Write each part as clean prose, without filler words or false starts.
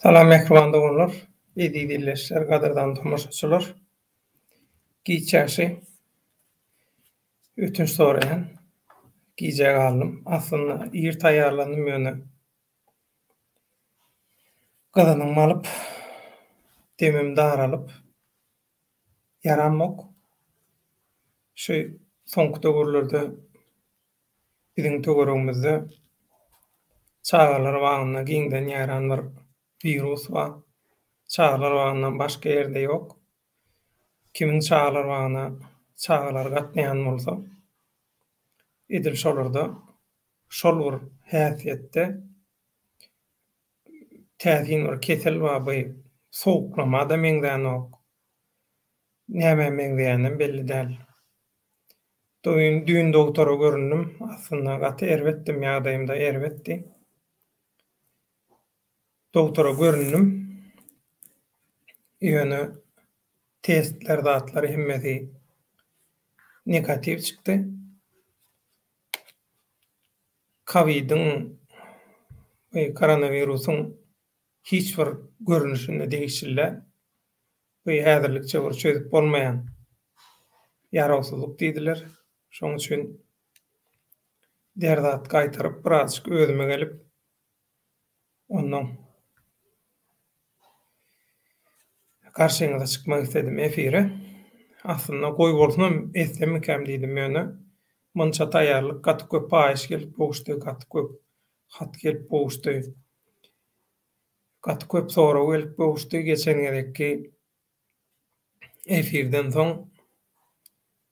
Salam mehriban dogunlar, edi dilleşler, gadyrdan tomoşaçylar. Giýçäşi ötünç soraýan giýjek alnym. Aslynda ýer taýýarlandym ýöne. Gazanymy alyp, demim daralyp, yaramok. Şu soňky tögürlerde biziň tögeregimizde çagalar wagyna giňden ýaran bir virus bar. Çagalar wagyndan başga ýerde ýok. Kimiň çagalar wagyna çagalar gatnaýan bolsa, edil şolarda şol bir häsiýetde täzin bir kesel bar, bu sowuklama da meňden ok. Näme meňden belli däl. Düýün doktora göründim. Aslynda gaty erbetdim, ýagdaýymda erbetdi. Doktora göründim. Ýöne testler, datlary hemmesi negativ çykdy. Covid'in we koronavirusyň hiç bir görünüşinde değişikler we häzirlikçe bir çözüp bolmaýan ýarawsuzlyk diýdiler. Şoň üçin derdat gaýtaryp birazjyk özüme gelip ondan karşyňyza çykmak istedim efire. Aslynda goý bolsam eslemikam diýdim ýöne. Munça taýýarlyk gaty köp paýyş gelip boşdy, gaty köp hat gelip boşdy. Gaty köp sorag gelip boşdy. Geçen gerekki efirden soň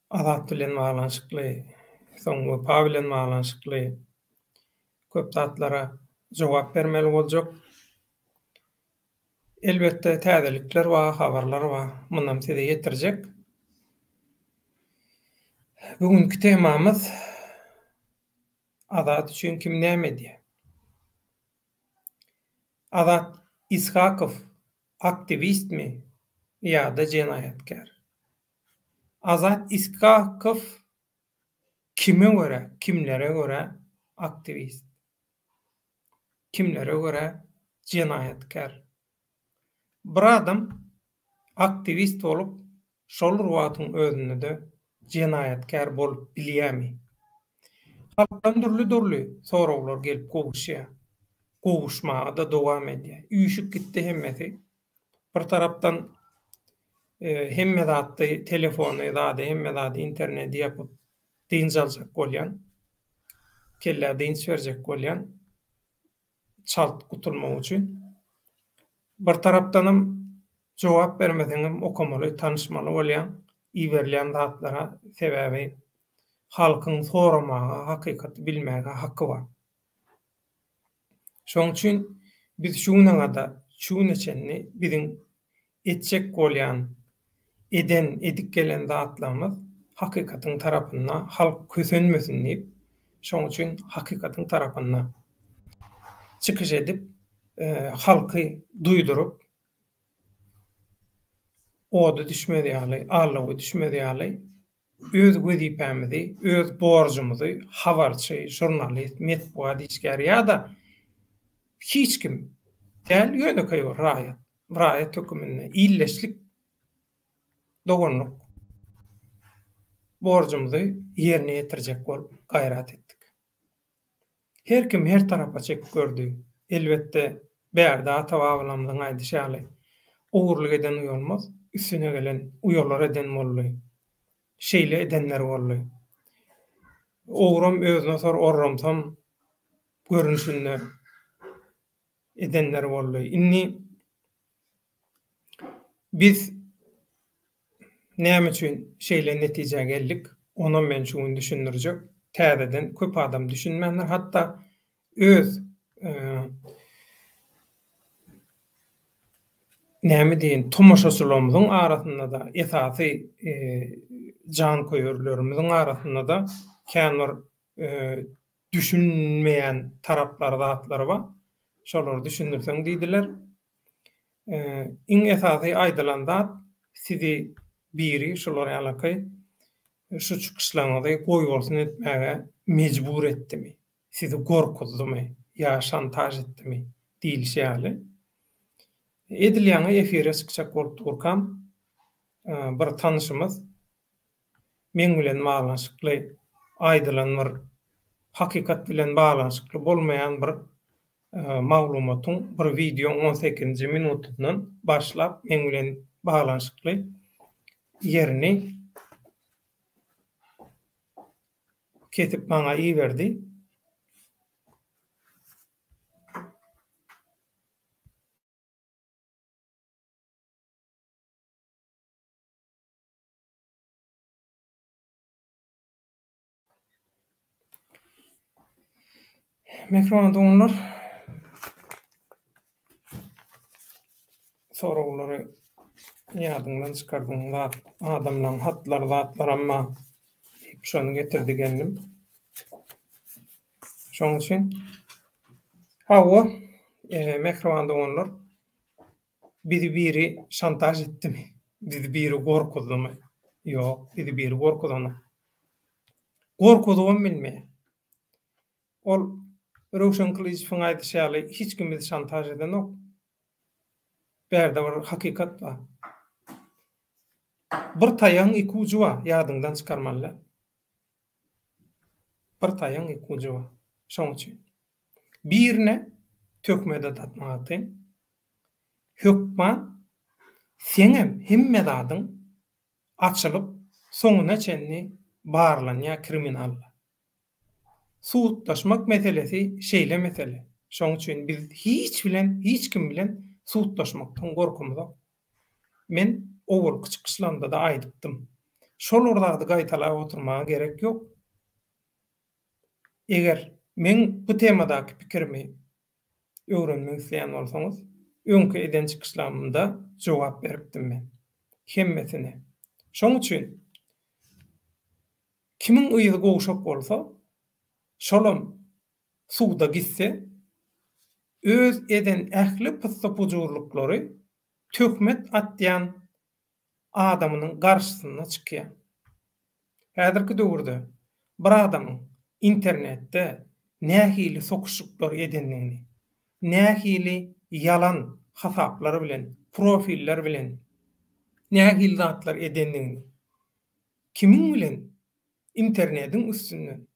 Azat bilen baglanşykly, soňky pa bilen baglanşykly köp zatlara jogap bermeli boljak. Elbette täzelikler we habarlar we mundan size ýetirjek. Bugünkü temamız Azat üçin kim näme diýär? Azat Ishakow aktivistmi ýa-da jenaýatkar? Azat Ishakow kime göre, kimlere göre aktivist? Kimlere göre jenaýatkar? Bir adam aktivist bolup şol ruwatyň özünde de jenaýatkar bolup bilýärmi? Halkdan dürli soraglar gelip gowuşýar. Gowuşmaga da dowam edýär. Üýşüp gitdi hemmesi. Bir tarapdan hemme zatdy telefony zady, hemme zady interneti ýapyp dinç aljak bolýan, kelle dinç berjek bolýan çalt gutulmak üçin. Bir tarapdanam jogap bermediňim okamaly, tanışmaly bolýan, iýerlen zatlara sebäbi halkyň soramaga, hakykaty bilmäge haky bar. Şoň üçin biz şu neçenni biziň etjek bolýan, edik gelen zatlarymyz hakykatyň tarapynda halk kösenmesin diýip, şoň üçin hakykatyň tarapynda çykyş edip, halky duýdurup, oda düşmedi ýaly, arlagy düşmedi ýaly, öz wezipemizi, öz borjumuzy habarçy, jurnalist, medeniýet işgär ýa-da hiç kim däl ýöneköy raýat hökümine illeşlik dogunluk borjumuzy ýerine ýetirjek bolup gaýrat etdik. Her kim her tarapa çekip gördü. Elbette bärde ata-babalarymyzyň aýdyşaly ugurlyk eden uýalmaz, üstüne gelen uýalar eden boldy. Şeýle edenler boldy. Ogram özüne sor orramsam görünüşinde edenler boldy. Inni biz näme üçin şeýle netije geldik? Onu men şuny düşündirjek. Täzeden köp adam düşünmänler, hatda öz näme diýin, tomoşaçylarymyzyň arasynda da esasy jan koýurlarymyzyň arasynda da kändir düşünmeýän taraplar, zatlary bar. Şolary düşündirseň diýdiler. Iň esasy aýdylan zat sizi biri şolary alakay şu çykyşlaryňyzy goý bolsun etmäge mejbur etdimi? Sizi gorkuzdymy? Ya şantaj etdimi? Diýilýär. Edilýäňi efire çykjak bolup durkam, bir tanışymyz men bilen baglanşykly aýdylan bir hakykat bilen baglanşykly bolmaýan bir maglumatyň bir video 18-nji minutundan başlap men bilen baglanşykly ýerini ketip maňa iýerdi. Mikrofon doňlar soraglary ýadymdan çykardyňlar, adamlaryň hatlar, zatlar amma şonu getirdi geldim. Şoň üçin hawa mikrofon doňlar biri şantaj etdimi? Biri gorkudymy? Ýok, biri gorkudyny. Gorkudyny bilmeýär. Ol Rowşan Kılıçdaroğlu'nun aýdyşaly hiç kim bizi şantaj edenok. Berde bir hakikat var. Bir taýaň iki uju var, ýadyňdan çykarmaly. Bir taýaň iki uju var. Şoň üçin birine tökmede tatmagy. Hökman seňem hemme dadyň açylyp soňuna çenni barlanýa kriminal. Suutlaşmak meselesi şeýle mesele. Şoň üçin biz hiç kim bilen suutlaşmakdan gorkumyz. Men owul çykyşlanda da aýdypdym. Şol urdady gaýtalap oturmaga gerek ýok. Eger men bu temadaky pikirimi öwrenmek isleýän bolsaňyz, öňkü eden çykyşlarymda jogap beripdim men. Hemmesine. Şoň üçin kimin öýüdi gowşak bolsa, şolam suwda gitse, öz eden ähli pyssypujurlyklary tökmet atýan adamynyň garşysyna çykýar. Häzirki döwürde bir adamyň internetde nähili sokuşyklar edenligini, nähili yalan hasaplar bilen, profiller bilen, nähili zatlar edenligini kimin bilen internetin üstünden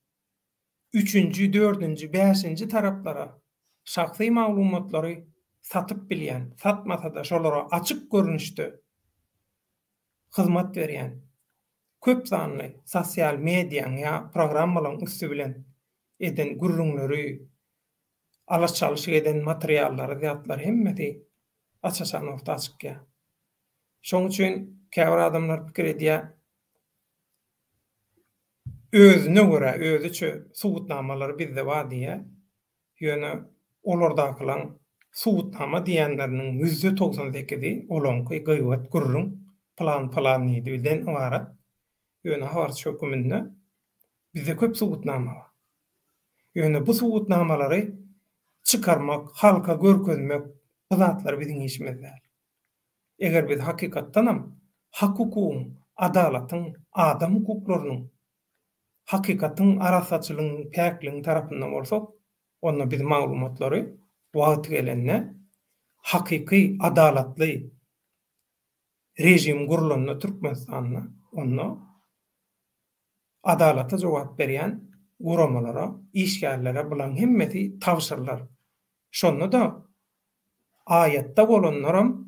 3-nji, 4-nji, 5-nji taraplara şahsy maglumatlary satyp bilýän, satmasa da şolara açyk görnüşde hyzmat berýän köp sanly sosial mediýaň ýa programmalaryň üstü bilen eden gurrunlary, alaç çalyşyk eden materiallary, zatlar hemmeti açasan orta çykýar. Şoň üçin käbir adamlar pikir edýär, özüne göre, özüçe suwutnamalary bizde bar diýe, ýöne olardakylaň suwutnama diýenleriniň %98'i olanky gıybet gurrun plan ýedi-den ibaret. Ýöne habar çöküminde bizde köp suwutnama bar. Ýöne bu suwutnamalary çykarmak, halka görkezmek bu zatlar biziň işimizde. Eger biz hakykatdanam hak hukugyň, adalatyň, adam hukuklarynyň, hakikatyň arasaçylygyň, päkligiň tarapyndan bolsak, onda biz maglumatlary wagt gelende hakyky, adalatly rejim gurulanyna Türkmenistanyna onda adalata jogap berýän guramalara, işgärlere bilen hemmeti tawsyrlar. Şonu da aýatda bolanlaram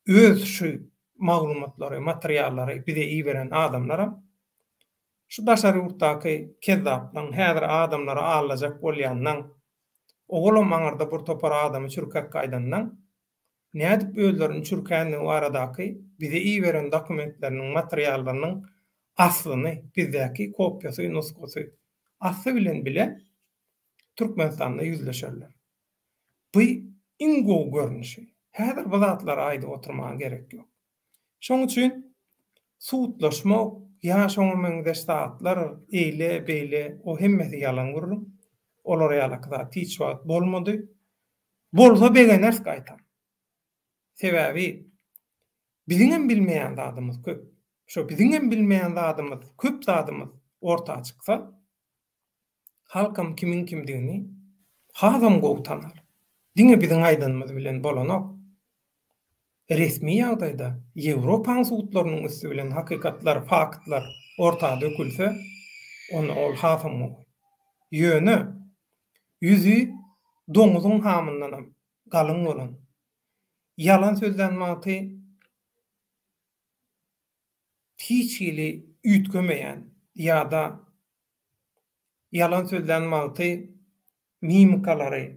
öz şu maglumatlary, materiallary bize iýeren adamlara şu daşary urtaky kezzaplan häzir adamlara alajak bolýandan oğlum maňarda bir topar adamy çürkek gaýdandan nädip özlerini çürkäni aradaky bize iýeren dokumentleriniň, materiallarynyň aslyny bizdäki kopýasy, nuskasy asly bilen bile Türkmenistanda ýüzleşerler. Bu ingo görnüşi. Häzir bu zatlara aýdyp oturmaga gerek ýok. Şoň üçin suutlaşmak ýa şoňa statlar eýle beýle o hemmeti ýalan gurrun. Olar ýalakda hiç wagt bolmady. Bolsa begeners gaýtar. Sebäbi biziňem bilmeýän zadymyz köp. Şo biziňem bilmeýän zadymyz, köp zadymyz ortaga çyksa, halkam kimin kimdigini hazam gowtanar. Diňe biziň aýdymyz bilen bolanok. resmi ýagdaýda Ýewropa suwtlarynyň üstü bilen hakykatlar, faktlar ortaga dökülse, onu ol hafam ýöne yüzü doňuzyň hamyndan galyň bolan, yalan sözlenmäti hiç ili ütgemeýän ýa-da yalan sözlenmäti mimikalary,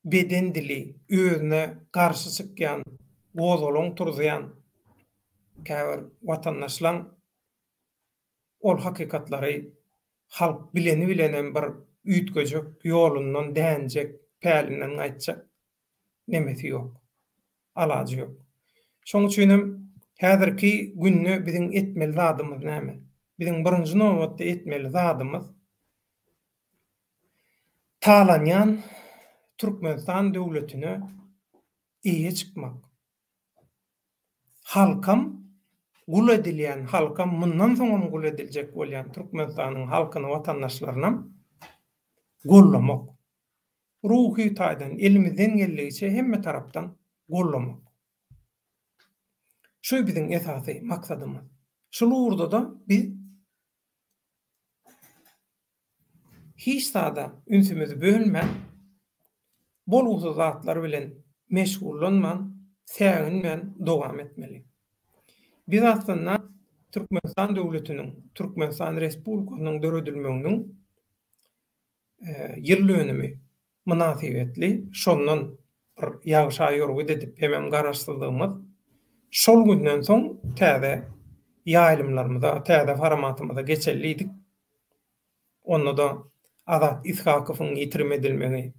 beden dili özüne garşy çykýan, gozalaň turýan käbir watandaşlaryň ol hakykatlary halk bileni bilenen bir ütgejek, ýolundan dänjek, pälinden gaýtjak nemesi ýok, alajy ýok. Şoň üçin häzirki günni biziň etmeli zadymyz näme? Biziň birinji nowbatda etmeli zadymyz talanýan Türkmenistan döwletine iýe çykmak. Halkam gul edilýän, halkam mundan soňam gul ediljek bolýan Türkmenistanyň halkyny, watandaşlaryny gollamak. Ruhy taýdan elimizden geldigiçe hemme tarapdan gollamak. Şu biziň esasy maksadymyz. Şol uğurda da biz hiç sada ünsümüzi bölmän, bol zatlar bilen meşgullanman, säginmen dowam etmeli. Biz aslında Türkmenistan döwletiniň, Türkmenistan Respublikasynyň döredilmeginiň ýyl dönümi münasibetli şondan bir ýagşa ýorgu edip hemem garaşdyrdygymyz şol günden soň täze ýaýlymlarymyza, täze formatymyza geçerlidik. Onda da Azat İshakowyň ýitirmedilmegi,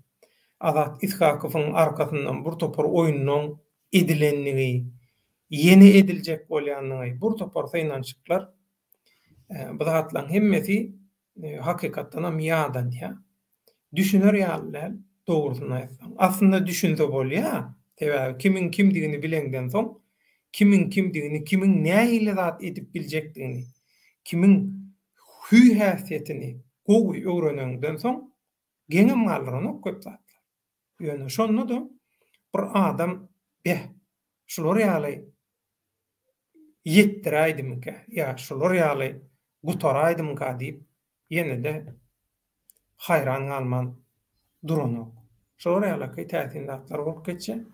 Azat Ishakowyň arkasyndan bir topar oýunyň edilenligi, yeni ediljek bolýanlygy, bir topar saýlançyklar bu zatlaryň hemmesi hakykatdan hem ýadan ýa. Düşünür ýalylar dogrusyny aýtsam. Aslında düşünse bolýa, sebäbi kimin kimdigini bilenden soň, kimin kimdigini, kimin nähili zat edip biljekdigini, kimin hüý häsiýetini gowy öwrenenden soň geňem galyryny köp zatlar. Ýöne şonu da bir adam şular ýaly ýetdiräýdimkä, ýa şular ýaly gutaraýdymkä diýip ýene-de hayran galman duranyk. Şol ýaly täsindatlar bolup geçe.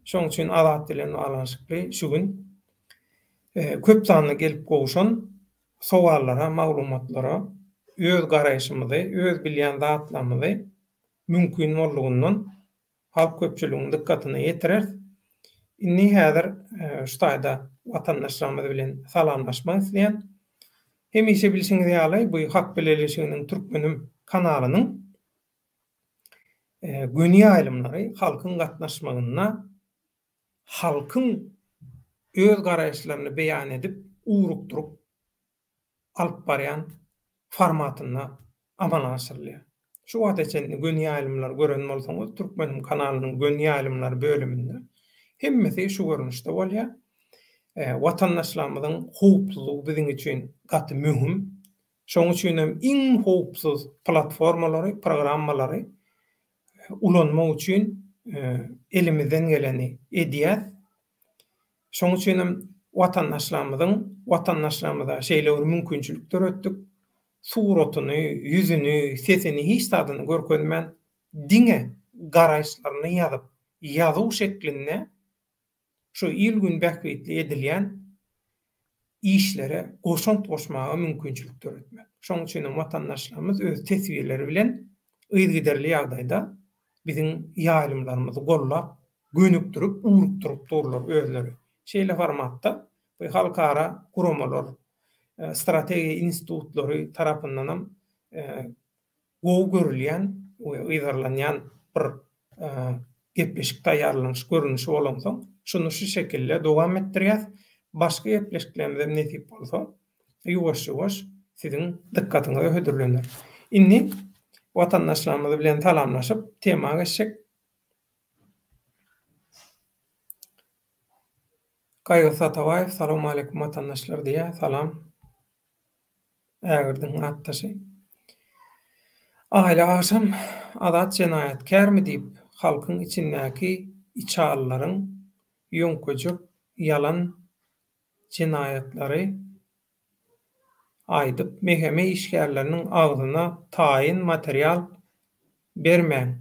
Şoň üçin Azat bilen alanşykly şu gün köp sanly gelip gowşan sowallara, maglumatlara öz garaýşymyzy, öz bilýän zatlarymyzy mümkin bolýandan halk köpçüliginiň dikkatyny ýetirer. Inni häzir şu taýda watandaşlarymyz bilen salamlaşmak isleýän, hemişe bilşiňiz ýaly bu hak beleleşiginiň Türkmenim kanalynyň güni aýlymlary halkyň gatnaşmagyna, halkyň öz garaýşlaryny beýan edip, ugrukdurup alyp barýan formatyna amal aşyrylýar. Şu wagt içinde güni aýlymlar gören bolsaňyz, Türkmenim kanalynyň güni aýlymlary bölüminde hemmesi şu görnüşde bolýar. Watandaşlarymyzyň howpsuzlygy biziň üçin gaty möhüm. Şoň üçin hem iň howpsuz platformalary, programmalary ulanmak üçin elimizden geleni edýär. Şoň üçin hem watandaşlarymyza şeýle mümkinçilikler ötdük. Suratyny, ýüzüni, sesini hiç tadyny görkezmän diňe garaýşlaryny ýazyp, ýazyw şeklinde şu ilgün bähkitli edilýän işlere goşant goşmaga mümkinçilikler ötmek. Şoň üçin watandaşlarymyz öz tesbirleri bilen ýygyderli ýagdaýda biziň ýaýlymlarymyzy gollap, gönükdirip, ugrukdurup durlar özleri. Şeýle formatda bu halkara guramalar, strategiýa institutlary tarapyndan gowy görülýän, ýygydarlanýan bir gepleşik taýýarlanyş görünüşi bolan soň, şunu şu şekilde dowam etdirýär. Başga gepleşiklerimiz netip bolsa, ýuwaş-ýuwaş siziň dikkatyňize hödürlenir. Inni watandaşlarymyz bilen salamlaşyp temaga geçsek. Gaýgy Satawaýew, salamu aleykum watandaşlar diýär. Salam. Ägirdiň atdaşy. Aýla aşam Azat jenaýatkärmi diýip halkyň içindäki içallaryň ýöňköjük, ýalan jinayatlary aýdyp meheme işgärleriniň agzyna taýin material bermäň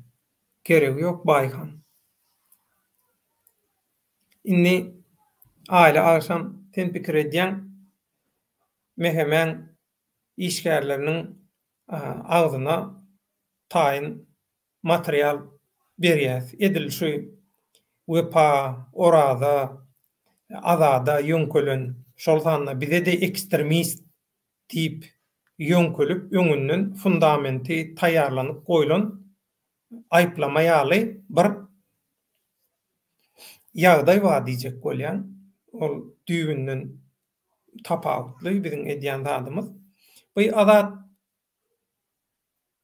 geregi ýok baýhan. Inni aýla aşam tenpikir edýän mehemen işgärleriniň agzyna taýin material berýär. Edilşi wepa, orada, azada ýöňkölen şol sanna bize de ekstremist tip ýöňkölüp öňünden fundamenti taýýarlanyp goýulan aýplama ýaly bir ýagdaý bar diýjek bolýan. Ol düýbünden tapawutly biziň edýän zadymyz. Bu azat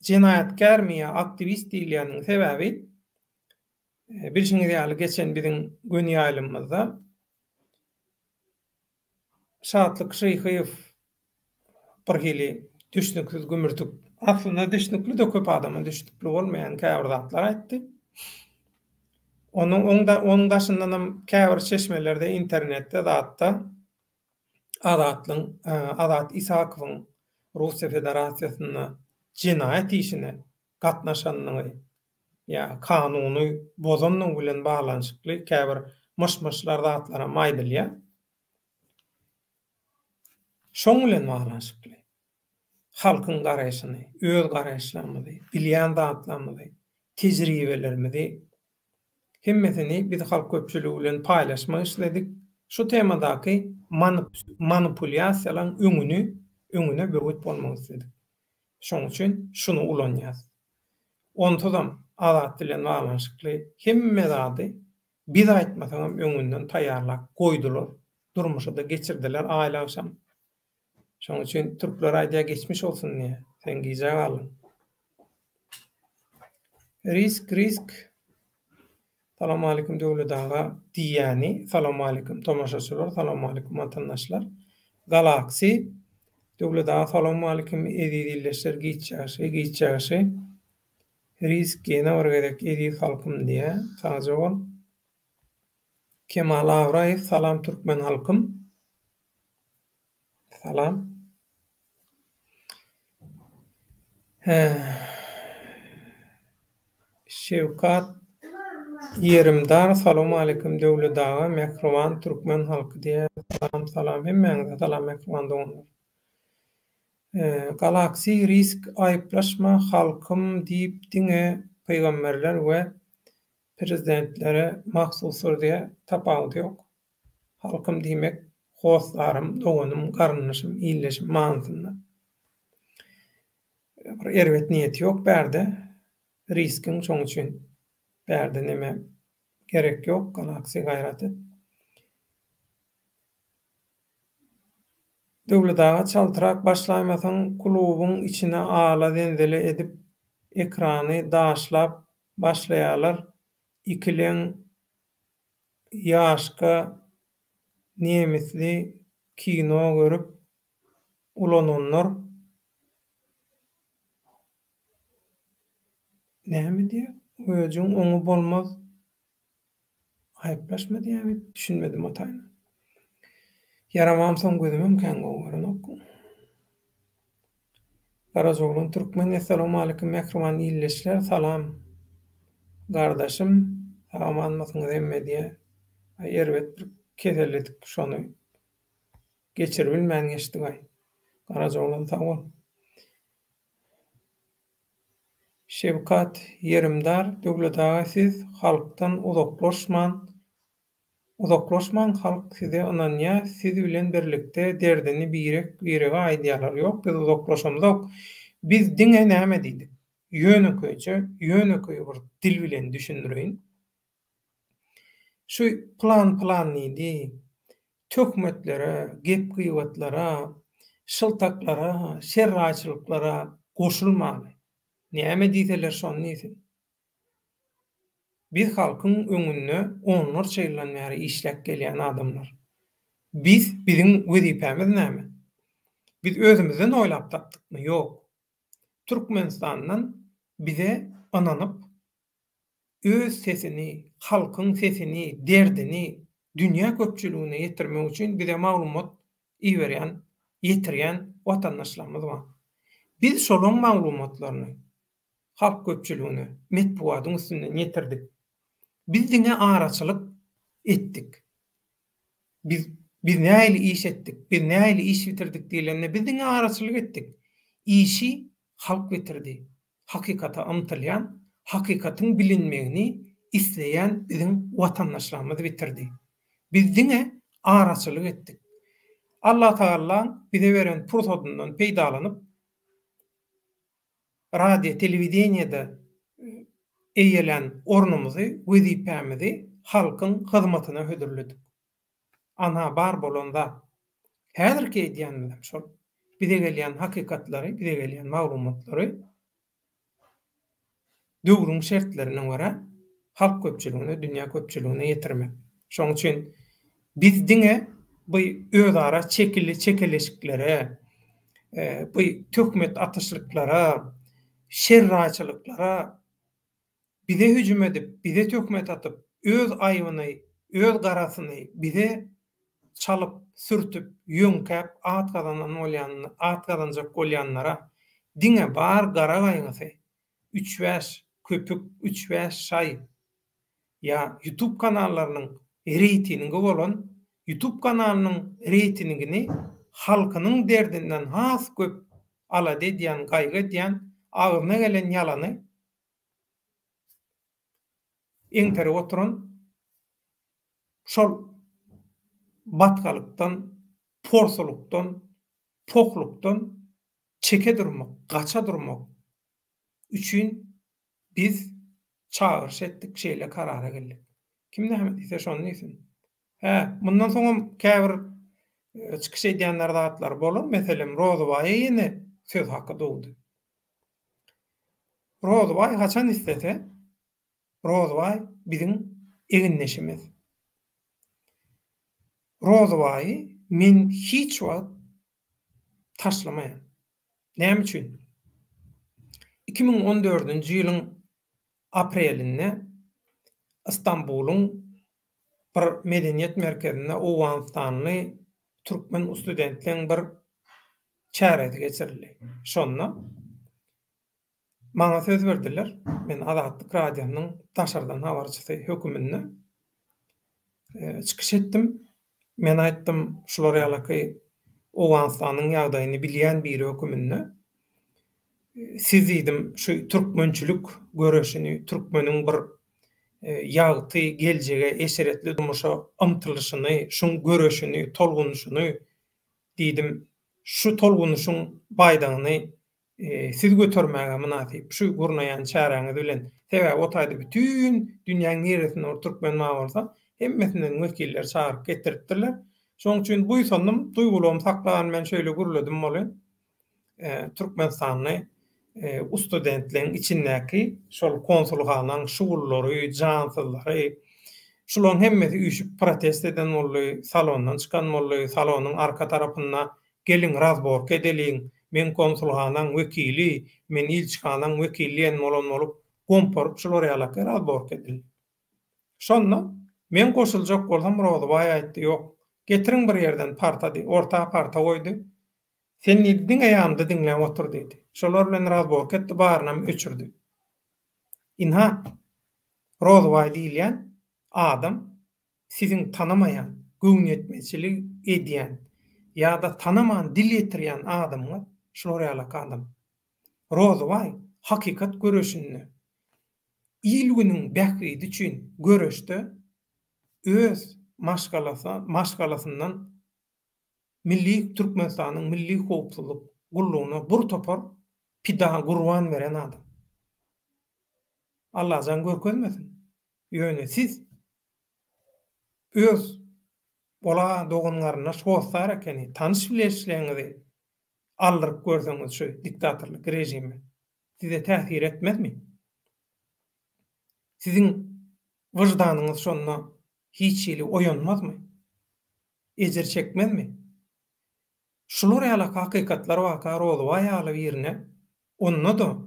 jinayatkär miýa aktivist diýilýäniň sebäbi bilşiňiz ýaly geçen biziň gün ýaýlymyzda Şatlyk Şyhyýew bir hili düşnüksiz gümürtük. Aslında düşnükli de köp adamın düşnükli bolmayan käbir zatlar aýtdy. Onun daşyndan käbir çeşmelerde internetde zatda Azat Isakowyň Russiýa Federasiýasyna jinayet işine gatnaşanyny ýa kanuny bozanyň bilen baglanyşykly käbir myş-myşlar zatlara maýdylýar. Şoň bilen baglanyşykly. Halkyň garaýşyny, öz garaýşlarymyzy, bilýän zatlarymyzy, tejribelerimizi hemmesini biz halk köpçüligi bilen paýlaşmak isledik. Şu temadaky manipulyasiýalaryň öňüne böwet bolmak isledik. Şoň üçin şunu ulanýar. Ontudam azat bilen baglanyşykly hemme zady biz aýtmasam öňünden taýýarlap goýdular, durmuşa da geçirdiler aýla akşam. Şoň üçin türkler aýdýa geçmiş bolsun diýe. Sen giýjek alyn. Risk. Salam alaykum döwlet ağa diýäni. Salam alaykum tomaşaçylar, salam alaykum watandaşlar. Galaxy döwlet ağa salam alaykum edilişler giýçäşi. Risk gene orgadek edil halkym diýe. Saňa ol. Kemal Awraýew salam türkmen halkym. Salam. Şewkat Yerimdar salam alaykum döwlet ağa mehriban türkmen halky diýe. Salam hemmeňize salam mehriban doňlar. Galaxy risk aýplaşma halkym diýip diňe peýgamberler we prezidentlere mahsusur diýe tapawut ýok. Halkym diýmek hoslarym, doganym, garnyşym, illeşim manysynda. Bir erwet niýeti ýok bärde. Riskin şoň üçin bärde neme gerek ýok. Galaxy gaýraty. Döwlet ağa çaltyrak başlaýmasaň klubyň içine ala dendele edip ekrany daşlap başlaýarlar. Ikilen ýaşka nemisli kino görüp ulananlar näme diýär? Özüň oňy bolmaz. Aýplaşma diýär, düşünmedim ataýyn. Yaramamsan gözümem kän gowaranok. Garazoglan türkmen assalamu alaykum mehriban illeşler salam. Gardaşym amanmasyňyz emme diýe. Erwet bir kezelledik şonu. Geçir bilmän geçdi gaý. Garazoglan sag bol. Şewkat Yerimdar döwlet ağa siz halkdan uzaklaşman halk size onanya siz bilen birlikde derdini birege aýdýarlar. Ýok, biz uzaklaşamyk. Biz diňe näme diýdik? Ýöneköýçe bir dil bilen düşündireýin. Şu plan idi. Tökmetlere, gep gıýbatlara, şyltaklara, şerraçylyklara goşulmaly. Näme diýseler şonu diýsin. Biz halkyň öňünde onlarça ýyldan bäri işläp gelýän adamlar. Biziň wezipemiz näme? Biz özümizden oýlap tapdykmy? Ýok. Türkmenistandan bize ananyp öz sesini, halkyň sesini, derdini dünya köpçülüğüne yetirmek üçin bize maglumat iýerýän, ýetirýän watandaşlarymyz bar. Biz şolaň maglumatlaryny halk köpçülüğüne, metbuatyň üstünden ýetirdik. Biz diňe araçylyk etdik. Biz nähili iş etdik, biz nähili iş bitirdik diýilende biz diňe araçylyk etdik. İşi halk bitirdi. Hakykata ymtylýan, hakykatyň bilinmegini isleýän biziň watandaşlarymyz bitirdi. Biz diňe araçylyk etdik. Allah Taala bize beren pursatyndan peýdalanyp radio, telewideniyede eýelen ornumuzy, wezipemizi halkyň hyzmatyna hödürledik. Ana bar bolanda häzirki edýändim şol. Bize gelýän hakykatlary, bize gelýän maglumatlary döwrüň şertlerine görä halk köpçülüğüne, dünya köpçülüğüne ýetirmek. Şoň üçin biz diňe bu özara çekeleşiklere, bu tökmet atışlyklara, şerraçylyklara bize hüjüm edip, bize tökmet atıp, öz aýbyny, öz garasyny bize çalıp, sürtüp, ýöňkäp, atgadanjak bolýanlara diňe bar gara gaýňysy, 3-5 köpük, 3-5 şaý ya YouTube kanallarynyň reytingi bolan YouTube kanalynyň reytingini halkynyň derdinden has köp alady diýen, gaýgy diýen, agyna gelen ýalany eňtere oturan şol batgalykdan, porsulukdan, poklukdan çeke durmak, gaça durmak üçün biz çağırış etdik, şeýle karara geldik. Kim näme diýse şonu diýsin. Bundan soňra käbir çykyş edýänler zatlar bolar. Meselem Rozbaý ýene söz haky dowdy. Rozbaý haçan istese, Rozbaý biziň eginleşimiz. Rozbaý men hiç wagt taşlamaýan. Näme üçin? 2014-nji ýylyň aprelinde Istanbulyň bir medeniýet merkezinde Owganstanly türkmen studentleriň bir çäreti geçirildi. Şonda maňa söz berdiler. Men Azatlyk radiosynyň taşardan habarçysy höküminde çykyş etdim. Men aýtdym, şulara ýalyky Owganstanyň ýagdaýyny bilýän bir höküminde siz diýdim şu türkmençilik göreşini, türkmeniň bir ýagty geljege eşeretli durmuşa ymtylyşyny, şuň göreşini, tolgunuşyny diýdim. Şu tolgunuşyň baýdagyny siz götürmäge munasyp şu gurnaýan çäreňiz bilen sebäp otaýdy bütün dünýäniň neresinde türkmen bolsa hemmesinden wekiller çağırıp getiripdirler. Şoň üçin bu ýysannym duýgulygym saklagan men şöyle guruladım boly. Türkmenistanyň studentleriň içindäki şol konsulxanaň şugullary, jansyllary şolaryň hemmesi üýşüp protest eden boldy, salondan çykan boldy, salonyň arka tarapynda gelin razbork edeliň, men konsulxanaň wekili, men ilçixanaň wekili bolan bolup, gomparyp şolary ýalyk razbork edildi. Şonda men goşuljak bolsam Rozbaý aýtdy, ýok, getiriň bir ýerden parta, orta parta goýdy. Sen nidin ayağımda dinlen otur dedi. Şolar bilen razbork etdi, barynam öçürdü. Inha Rozbaý diýilýän adam siziň tanamayan, göwnetmeçilik edýän ýa-da tanamayan dil ýetirýän adamlar şolar ýalyk adam. Rozbaý hakykat göreşini ilginiň bähridi üçin göreşde öz maşgalasyndan milli Türkmenistanyň milli howpsuzlyk gullugyna bir topar pida gurban beren adam. Allah jan görkezmesin. Ýöne siz öz bola dogunlaryna şowsar ekeni tanış bileşleňizi aldyryp görseňiz şu diktatorlyk rejimi size täsir etmezmi? Siziň wyjdanyňyz şonda hiç ýeli oýanmazmy? Ejer çekmezmi? Şular ýaly hakykatlar waka Rozbaý ýaly birine onda da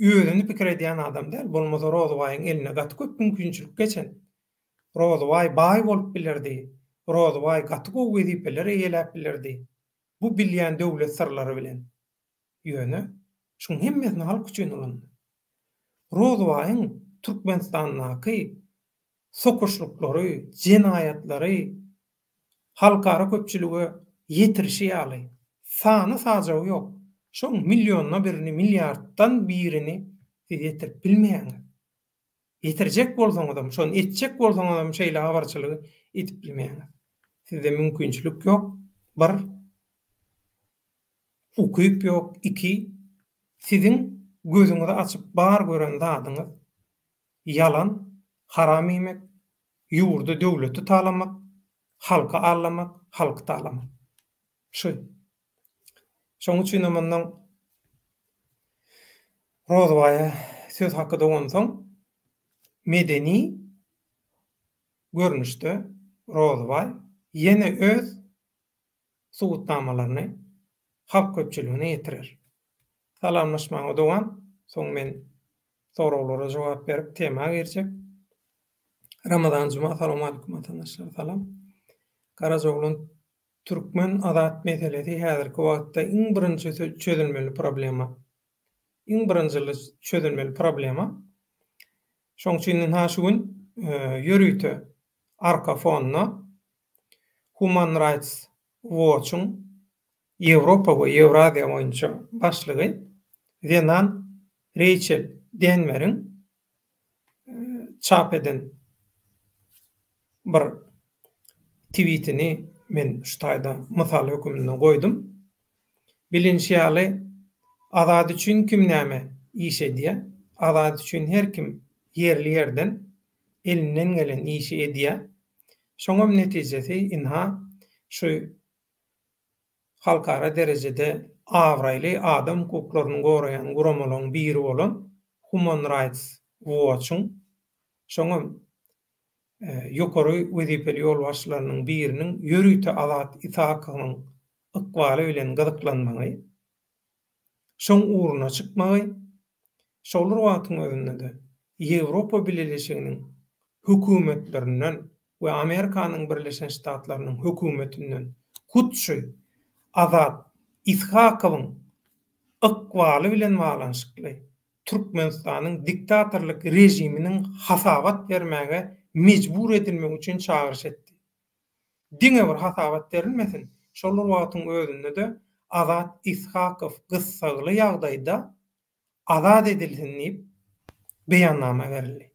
özüni pikir edýän adam däl, bolmasa Rozbaýyň eline gaty köp mümkinçilik geçen. Rozway baý bolup bilerdi. Rozway gaty gowy wezipelere eýelip bilerdi. Bu bilýän döwlet sırlary bilen. Ýöne şuň hemmesini halk üçin ulandy. Rozwaýyň Türkmenistanyňky sokuşlyklary, jenayatlary halkara köpçülüge ýetirişi ýaly. Sany sajagy ýok. Şoň milyonuna birini, milyarddan birini siz ýetirip bilmeýäňiz. Ýetirjek bolsaňyzam, şonu etjek bolsaňyzam şeýle habarçylygy etip bilmeýäňiz. Sizde mümkinçilik ýok. Bir, ukyp ýok. Iki, sizin gözüňizi açyp bar gören zadyňyz yalan, haram yemek, ýurdu döwleti talamak, halka allamak, halky talamak. Şu. Şoň üçin menň Rozwaýa söz hakda bolsaň medeni görnüşde Rozway ýene öz suwutnamalaryny halk köpçüligine ýetirer. Salamlaşmagy dogan, soň men soraglara jogap berip tema gerçek. Ramazan Cuma, salamu alaykum atandaşlar, salam. Karajoglun Türkmen adat meselesi häzirki wagtda iň birinji çözülmeli problema. Iň birinji çözülmeli problema. Şoň üçin ha şu gün ýörüýte arka fonuna Human Rights Watch'un Ýewropa we Ýewraziýa boýunça başlygy Renan Rachel Denver'in çap eden bir tweetini men şu taýda mysal hökümine goýdum. Bilinçli ýaly azad üçin kim näme iş edýär? Azad üçin her kim yerli yerden elinden gelen işi edýär. Şoňam netijesi inha şu halkara derejede awraýly adam hukuklaryny goraýan guramalaryň biri bolan Human Rights Watch'un şoňam ýokary wezipeli ýol başlarynyň biriniň ýörüýte Azat Isakowyň ykbaly bilen gyzyklanmagy, şoň uğruna çykmagy, şolar wagtyň özünde de Ýewropa Birleşiginiň hökümetlerinden we Amerikanyň Birleşen Ştatlarynyň hökümetinden hutşy Azat Isakowyň ykbaly bilen baglanyşykly Türkmenistanyň diktatorlyk rejiminiň hasabat bermäge mecbur edilmek üçin çağırış etdi. Diňe bir hasabat berilmesin. Şolar wagtyň özünde de Azat Isakow gyssaly ýagdaýda azad edilsin diýip beýannama berildi.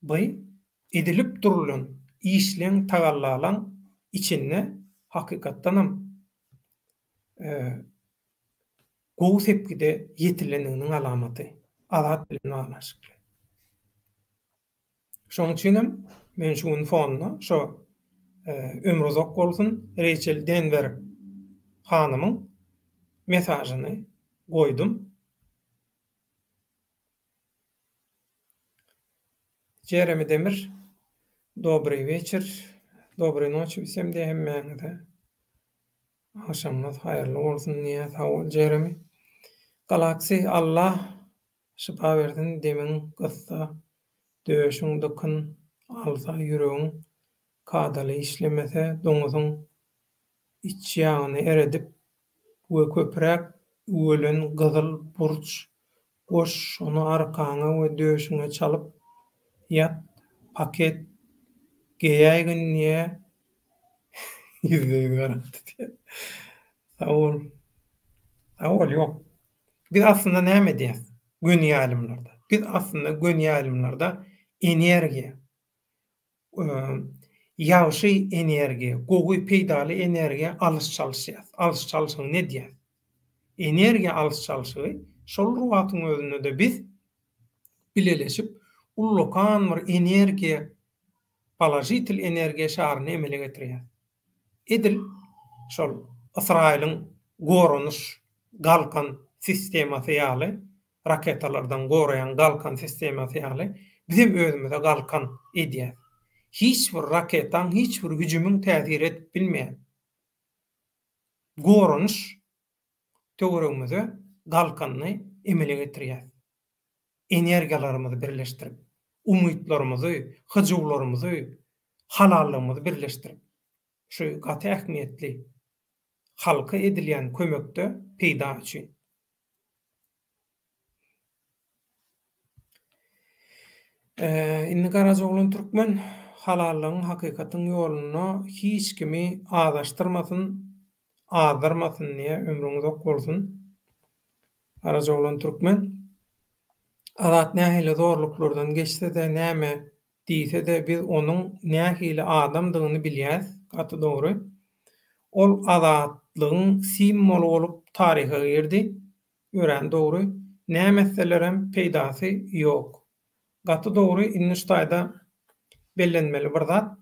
Bu edilip durulan işleň tagallalaň içinde hakykatdanam gowy sepkide ýetileniginiň alamaty. Azat bilen baglanyşykly. Şoň üçin men şu fonuna şu ömrü uzak bolsun Rachel Denver hanymyň mesasyny goýdum. Jeremy Demir, добрый вечер, доброй ночи всем de hemmeňize. Akşamlar hayırlı olsun diýe sag ol Jeremy. Galaksy Allah şifa bersin demin gyssa döşüň dykyn alsa ýüregiň kadaly işlemese doňuzyň iç ýagyny eredip we köpräk ölen gyzyl burç boş onu arkaňa we döşüňe çalyp yat paket geýägin niye yüzüňi garanti diye. Sağol yok. Biz aslında näme diýäs? Göni alimlerde. Biz aslında göni alimlerde energiýa, ýagşy energiýa, gowy peýdaly energiýa alys çalşýar. Alys çalşyň ne diýär? Energiýa alys çalşy, şol wagtyň özünde de biz bileleşip ullukan bir energiýa, polajitil energiýa şaryny emele getirýär. Edil şol Israýlyň gorunuş galkan sistemasy ýaly raketalardan gorayan galkan sistemasy ýaly bizim özümizde galkan edýär. Hiç bir raketan, hiç bir hüjümüň täsir edip bilmeýän. Gorunuş töweregimize galkany emele getirýär. Energiýalarymyzy birleşdirip umytlarymyzy, hyjywlarymyzy, halallygymyzy birleşdirip şu gaty ähmiýetli halka edilýän kömekde peýda üçin. Inni Garajoglan türkmen halallygyň hakykatyň ýoluna hiç kimi adaşdyrmasyn, azdyrmasyn diýe ömrüňiz ok bolsun. Garajoglan türkmen adat nähili zorluklardan geçse-de, näme diýse-de biz onuň nähili adamdygyny bilýäs, gaty dogry. Ol adatlygyň simbolu bolup taryha girdi. Gören dogry. Nämeselerem peýdasy ýok. Gaty dogry inni ştaýda bellenmeli bir zat.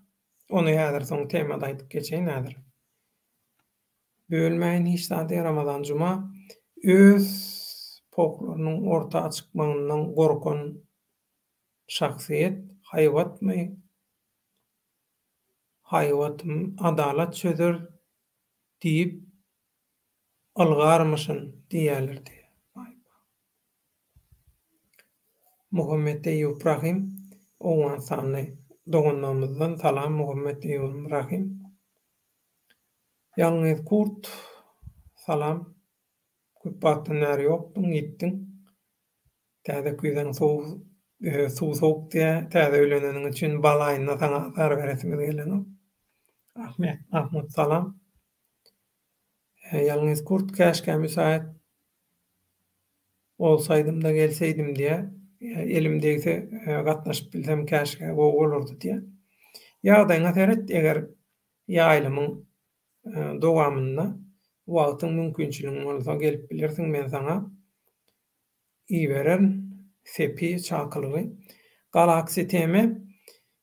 Onu häzir soň temada aýdyp geçeýin häzir. Bölmäýin hiç zat Ramazan juma öz poklarynyň ortaga çykmagyndan gorkan şahsiýet haýwatmy? Haýwatym adalat çözer diýip algarmyşyn diýerlerdi. Muhammed Eyyub Rahim oňa sanly dogunmamyzdan salam Muhammed Eyyub Rahim. Ýalňyz kurt salam. Köp wagtyň näre ýokduň, gitdiň. Täze küýden suw soğuk diýe, täze öleneniň üçin balaýyna saňa zar beresimiz gelen. Ahmet salam. Ýalňyz kurt käşke müsait olsaýdym da gelseýdim diýe, elimdegi gatnaşyp bilsem käşke bolurdy diýe. Ýagdaýyňa seret eger ýaýlymyň dowamynda wagtyň mümkinçiligi bolsa gelip bilirsiň, men saňa iýberen sepi çakylygy. Galaksy teme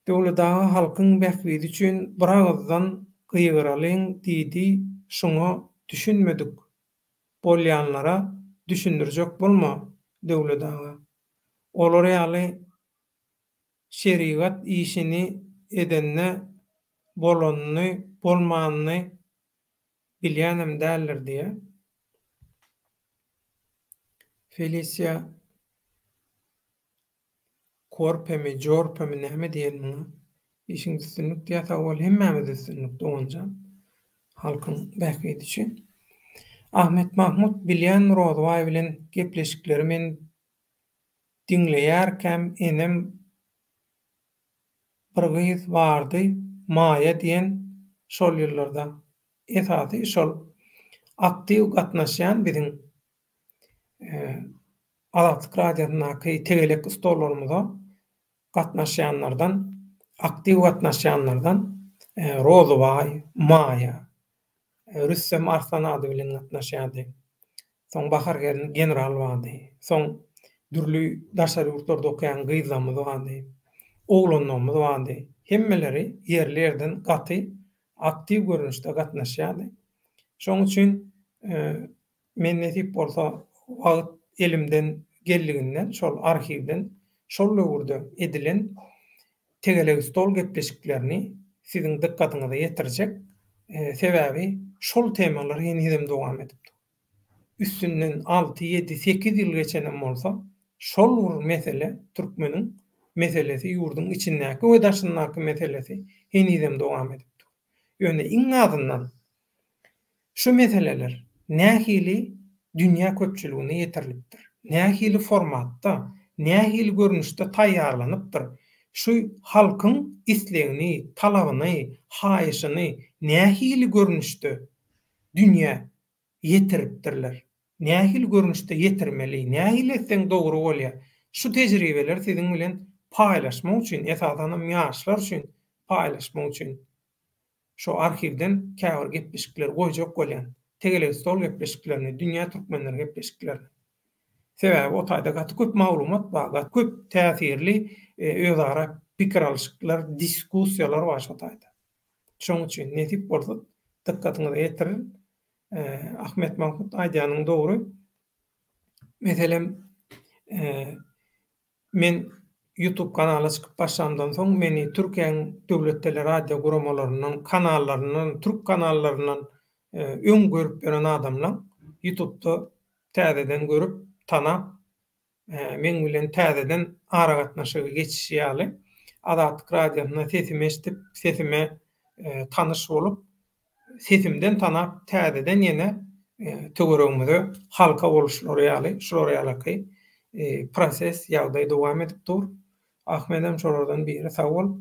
döwletagy halkyň bähbidi üçin bir agzdan gyýgyralyň diýdi, şoňa düşünmedik. Bolýanlara düşündirjek bolma döwletagy. Olar ýaly şeriat işini edenne bolanyny, bolmanyny bilýänem däldir diýe. Felicia korpemi, jorpemi näme diýelmi? İşin üstünlük diýse ol hemmämiz üstünlük doňunja halkyň bähbidi üçin. Ahmet Mahmud bilýän Rozway bilen gepleşikleri men dinleýärkem enem bir gyz bardy, Maya diýen şol ýyllarda esasy şol aktiw gatnaşýan biziň Adatlyk radiosynaky tegelek stollarymyza gatnaşýanlardan, aktiw gatnaşýanlardan Rozway, Maya, Rüssem Arslan ady bilen gatnaşýardy. Soň Bahar general bardy. Soň dürli daşary ýurtlarda okuyan gyzlarymyz bardy. Oglanlarymyz bardy. Hemmeleri ýerlerden gaty aktiw görnüşde gatnaşýardy. Şoň üçin men netip bolsa wagt elimden geldiginden şol arhivden şol ýurda edilen tegelek stol gepleşiklerini siziň dikkatyňyza ýetirjek. Sebäbi şol temalar ýene-hem dowam edipdi. Üstünden 6, 7, 8 ýyl geçenem bolsa şol mesele türkmeniň meselesi ýurdun içindäki we daşyndaky meselesi ýene-hem dowam edipdi. Ýöne iň azyndan şu meseleler nähili dünýä köpçüligine ýetirilipdir. Nähili formatda, nähili görnüşde taýýarlanypdyr. Şu halkyň islegini, talabyny, haýyşyny nähili görnüşde dünýä ýetiripdirler. Nähili görnüşde ýetirmeli, nähili etseň dogry bolýar. Şu tejribeler siziň bilen paýlaşmak üçin, esasanam ýaşlar üçin paýlaşmak üçin şu arhivden käbir gepleşikler goýjak bolýan. Tegelek stol gepleşiklerini, dünýä türkmenleri gepleşiklerini. Sebäbi o taýda gaty köp maglumat bar, köp täsirli özara pikir alşyklar, diskussiýalar bar şu taýda. Şoň üçin netip bolsa dikkatyňyzy ýetirin. Ahmet Mahmud aýdýanyň dogry. Meselem men YouTube kanaly çykyp başlandan soň meni Türkiýeň döwletleri radio guramalarynyň kanallarynyň, türk kanallarynyň öň görüp beren adamlar YouTube'da täzeden görüp tanap men bilen täzeden ara gatnaşygy geçişýäli. Adatlyk radiosyna sesimi eşitip, sesime tanış bolup, sesimden tanap täzeden ýene töweregimde halka boluşlaryýaly, şolaryýaly proses ýagdaý dowam edip dur. Ahmedem şolardan biri sag bol.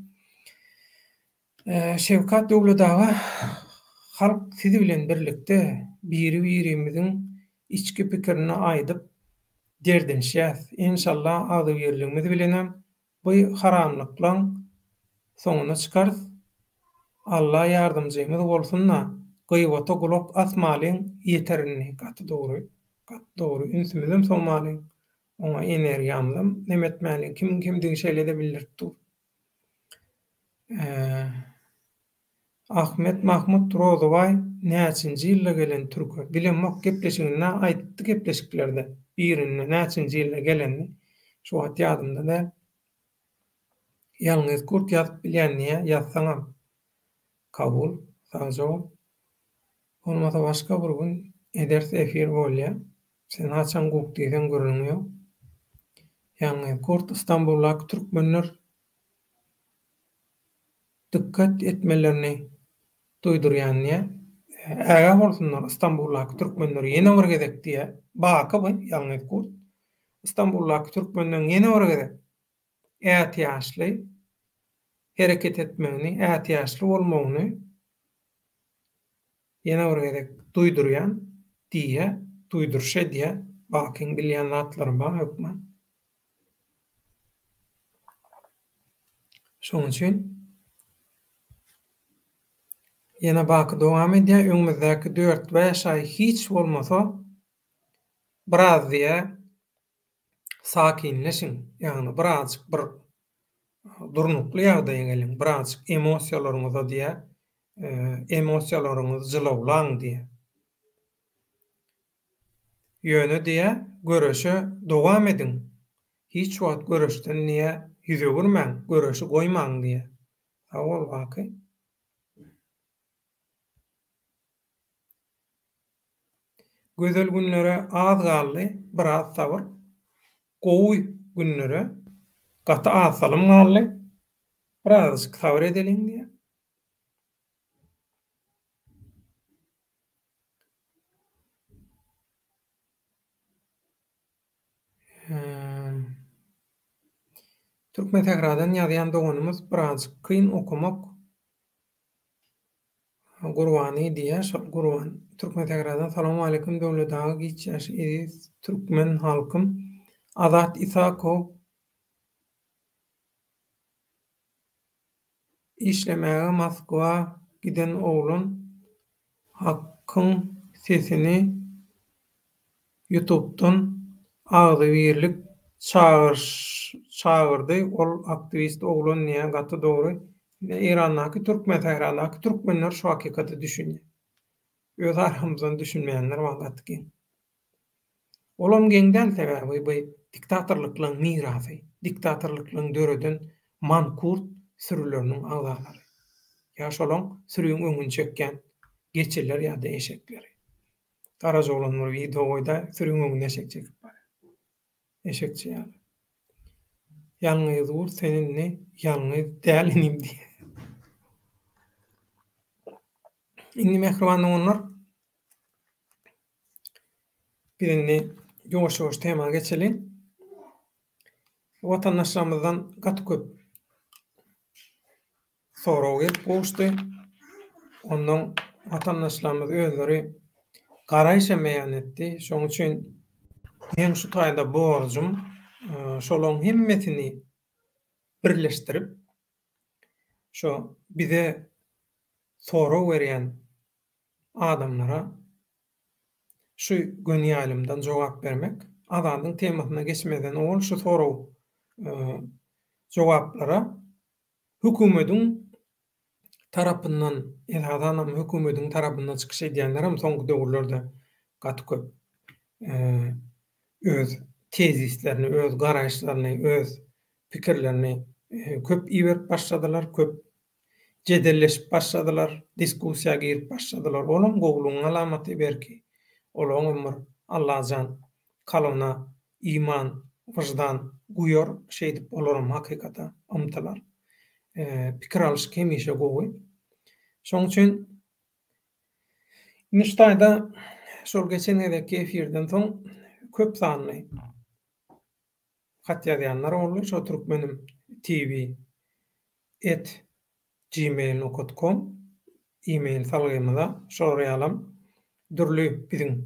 Şewkat Döwletaga halk sizi bilen birlikde biri-birimiziň içki pikirini aýdyp derdinşýär. İnşallah azy birligimiz bilenem bu haramlyklaryň soňuna çykar. Allah ýardymjymyz bolsunna. Gıybata gulak asmalyň ýeterini gaty dogry ünsümizem soňmalyň. Oňa energiýamyzam nemetmäliň kim diňi şeýle de bildiripdir. Ahmet Mahmud Rozoway näçinji ýylda gelen türkü bilenmek gepleşigine aýtdy gepleşiklerde birini näçinji ýylda gelenini şu wagt ýadymda da ýalňyz kurt ýazyp bilýändiňe ýazsaňam kabul sazok olmasa başga bir gün ederse efir bolýar. Sen haçan guk diýsen görünýär. Ýalňyz kurt İstanbul'da türkmenler dikkat etmelerini duydurýanňa äge bolsunlar İstanbul'daky türkmenler ýene bir gezek diýe baka bu ýalňyz kurt İstanbul'daky türkmenler ýene bir gezek ätiýaşly hereket etmegini, ätiýaşly bolmagyny ýene bir gezek duýdurýan diýe, duýdurşa diýe bakyň bilýän zatlar bar hökmä. Şoň üçin ýene baky dowam edýär. Öňümüzdäki 4-5 ay hiç bolmasa biraz diýe sakinleşin. Ýagny birazjyk bir durnukly ýagdaýa gelin. Birazjyk emosiýalaryňyza diýe, emosiýalaryňyzy jylawlaň diýe. Ýöne diýe göreşe dowam edin. Hiç wagt göreşden niýe ýüze gürmäň, göreşi goýmaň diýe. Awal waky. Gözel günlere az galdy, biraz sabır. Gowy günlere gaty asalym galdy. Biraz sabır edelim diýe. Türkmen tekrardan ýazýan doganymyz biraz kyn okumak Gurwany diýär. Gurwan Türkmen tekrardan salam alaykum döwletaga giçýäş ediz türkmen halkym Azat Isakow işlemäge Moskwa giden oğlun hakyň sesini YouTube'dan agy birlik çağırdy. Ol aktivist oğlun niýe gaty dogry Irandaky türkmen tekrardaky türkmenler şu hakykata düşünýär. Öz aramyzdan düşünmeýänler wagtky. Olam geňden sebäbi bu diktatorlyklaryň mirasy, diktatorlyklaryň döreden mankurt sürüleriniň agzalary. Ýaşalan sürüň öňüni çekýän geçirler ýa-da eşekleri. Garaj olanlar videoda sürüň öňüne eşek çekip bar. Eşekçi ýaly. Ýalňyz ur seninni ýalňyz dälinim diýe. Indi mehriban onlar birini ýoş-ýoş tema geçelim. Watandaşlarymyzdan gaty köp sorag gelip goşdy. Ondan watandaşlarymyz özleri garaýşamaýan etdi. Şoň üçin men şu taýda borjum şolaryň hemmesini birleşdirip şo bize sorag berýän adamlara şu gönýalimden jogap bermek, azandyň temasyna geçmeden ol şu sorag jogaplara hökümetiň tarapyndan, elhadanam hökümetiň tarapyndan çykyş edýänlerim soňky döwürlerde gaty köp öz tezislerini, öz garaýşlaryny, öz pikirlerini köp iýerip başladylar, köp jedelleşip başladylar, diskussiýa girip başladylar. Olam gowluň alamaty berki, olam ömür Allahjan kalana iman Wyjdan guýar şey dip olaram hakykata ymtylar. Pikir alýyş hemişe gowy. Şoň üçin Nüştaýda şol geçen edeki efirden soň köp sanly hat ýazýanlar boldy. Şo Türkmenim tv@gmail.com e-mail salgymyza soraýalam. Dürli biziň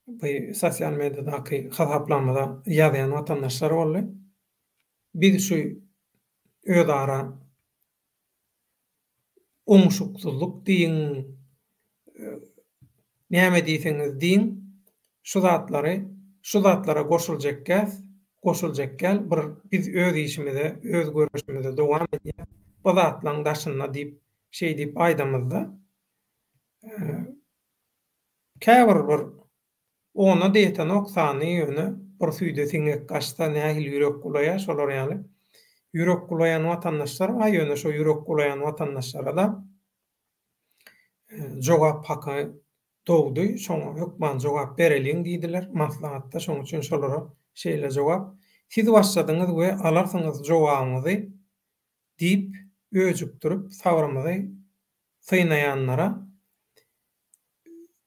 bu sosial mediadaky hasaplamada ýazýan watandaşlar boldy. Biz şu öýdara oňşuksuzluk diýin, näme diýseňiz diýin, şu zatlara goşuljak gel bir biz öz işimize, öz görüşimize dowam edýär. Bu zatlaryň daşyna diýip, şey diýip aýdamyzda käbir bir ona diýeten oksany ýöne bir süýde siňek gaçsa nähili ýürek gulaýar, şolar ýaly. Ýürek gulaýan watandaşlar var, ýöne şo ýürek gulaýan watandaşlara da jogap haky dogdy. Şoňa hökman jogap bereliň diýdiler. Maslahatda şoň üçin şolara şeýle jogap. Siz başladyňyz we alarsyňyz jogabyňyzy diýip öýjükdirip sabrymyzy synaýanlara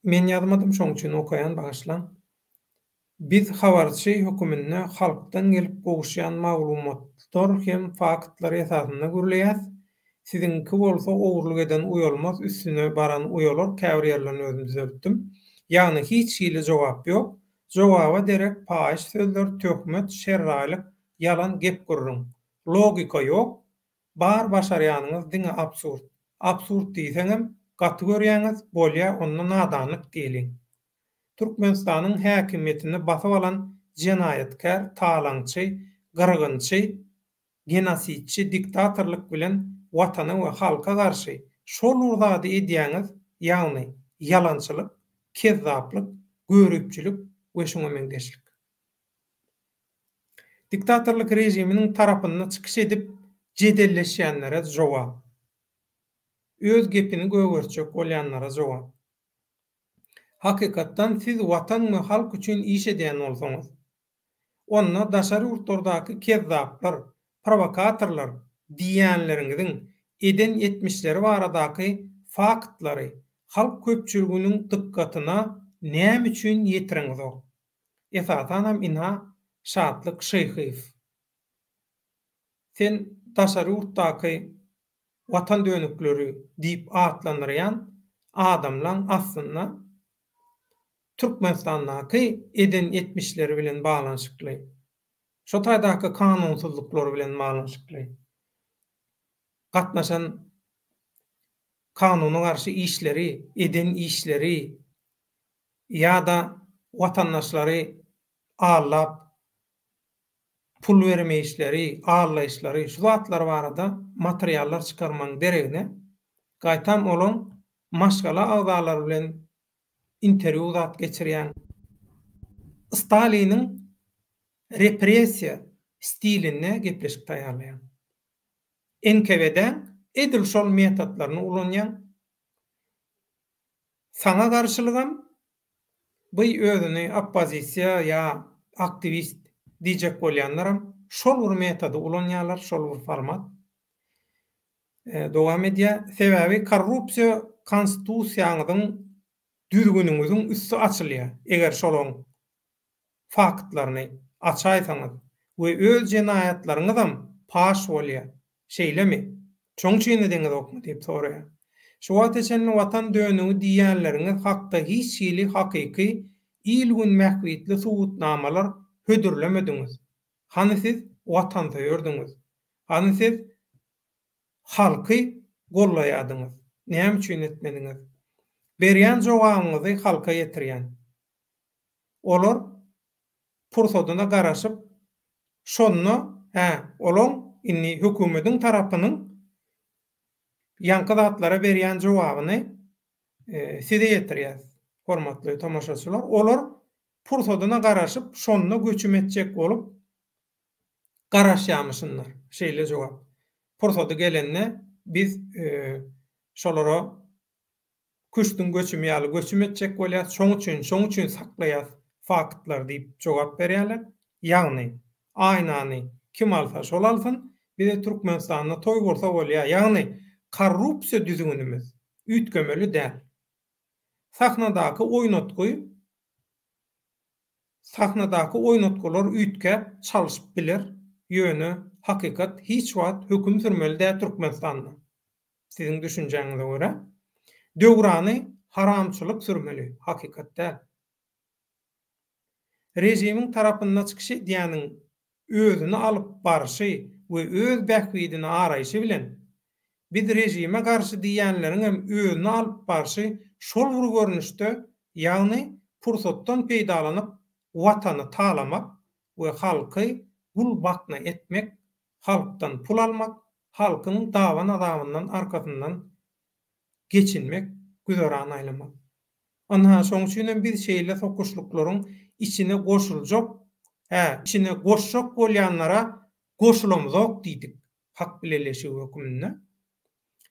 men ýazmadym, şoň üçin okaýan bagyşlan. Biz habarçy hökümine halkdan gelip gowuşýan maglumatlar hem faktlar esasyna gürleýär. Sizinki bolsa owurlyk eden uyalmaz, üstüne baran uyalar, käbir ýerlerini özüm düzeltdim. Ýagny hiç şeýle jogap ýok. Jogaba derek paýş sözler, töhmet, şerraýlyk, yalan gep gurrun. Logika ýok. Bar başarýanyňyz diňe absurd. Absurd diýseňem, gaty görýäňiz, bolýa ondan nadanlyk diýiliň. Türkmenistanyň häkimetini basyp alan jenaýatkär, talaňçy, gyrgynçy, genosidçi diktatorlyk bilen watana we halka garşy şol urzady edýäňiz, ýagny yalançylyk, kezzaplyk, görüpçilik we şoňa meňdeşlik. Diktatorlyk rejiminiň tarapyndan çykyş edip jedelleşýänlere jogap. Öz gepini göwürçek bolýanlara jogap. Hakykatdan siz watan we halk üçin iş edýän bolsaňyz, onda daşary urtlardaky kezzaplar, provokatorlar diýenleriňiziň eden etmişleri baradaky faktlary halk köpçüliginiň dykkatyna näme üçin ýetiriňiz o? Esasanam ina şatlyk şeýhyf. Sen daşary urtdaky watan dönükleri diýip atlanýan adamlaň aslynda Türkmenistandaky eden etmişleri bilen baglanyşykly. Şo taýdaky kanunsuzluklar bilen baglanyşykly. Gatnaşan kanuna garşy işleri, eden işleri ýa-da watandaşlary allap pul bermeýişleri, allayşlary, şu zatlar barada materiallar çykarmaň deregine gaýtam olan maşgala agdalar bilen interwiu zat geçirýän Staliniň repressiýa stiline gepleşik taýýarlaýan. NKVD edil şol metodlaryny ulanýan. Sana garşylygam bu özüni oppozisiýa ýa aktivist diýjek bolýanlaram şol bir metody ulanýarlar, şol bir format. Dowam edýär. Sebebi korrupsiýa konstitusiýanyň düzgünüňiziň üstü açylýar. Eger şolaň faktlaryny açaýsaňyz we öz jenaýatlaryňyzam paş bolýar. Şeýlemi? Çoň çyny deňiz okmy diýip soraýar. Şu wagt içinde watan dönüňi diýenleriňiz hakda hiç şeýle hakyky ilgün mähwitli subutnamalar hödürlemediňiz. Hany siz watanda ýördiňiz. Hany siz halky gollaýadyňyz. Näme üçin etmediňiz? Berýän jogabyňyzy halka ýetirýän. Olar pursadyna garaşyp şonu, olaň inni hökümetiň tarapynyň ýanky zatlara berýän jogabyny size ýetirýär. Hormatly tamaşaçylar, olar pursadyna garaşyp şonu göçüm etjek bolup garaşýamyşynlar. Şeýle jogap. Pursady gelenne biz şolara küçtün göçüm ýaly göçüm etjek bolýar, şoň üçin saklaýar faktlar diýip jogap berýärler. Ýagny aynany kim alsa şol alsyn. Bir de Türkmenistanda toy bolsa bolýar. Ýagny korrupsiýa düzgünimiz ütgemeli däl. Sahnadaky oýnatgylar ütkäp çalyşyp biler. Ýöne hakykat hiç wagt höküm sürmeli däl Türkmenistanda. Siziň düşünjäňize görä döwrany haramçylyk sürmeli hakykatda. Rejimiň tarapyndan çykyşy diýäniň özüni alyp barşy we öz bähwidini araýşy bilen biz rejime garşy diýenleriň hem özüni alyp barşy şol bir görnüşde ýagny pursatdan peýdalanyp watany talamak we halky gul bakna etmek, halkdan pul almak, halkyň dawan adamyndan arkasyndan geçinmek, güzerany aýlamak. Ondan soň üçin biz şeýle sokuşlyklaryň içine goşuljak, içine goşşak bolýanlara goşulamjak diýdik. Hak bileleşi hökümine.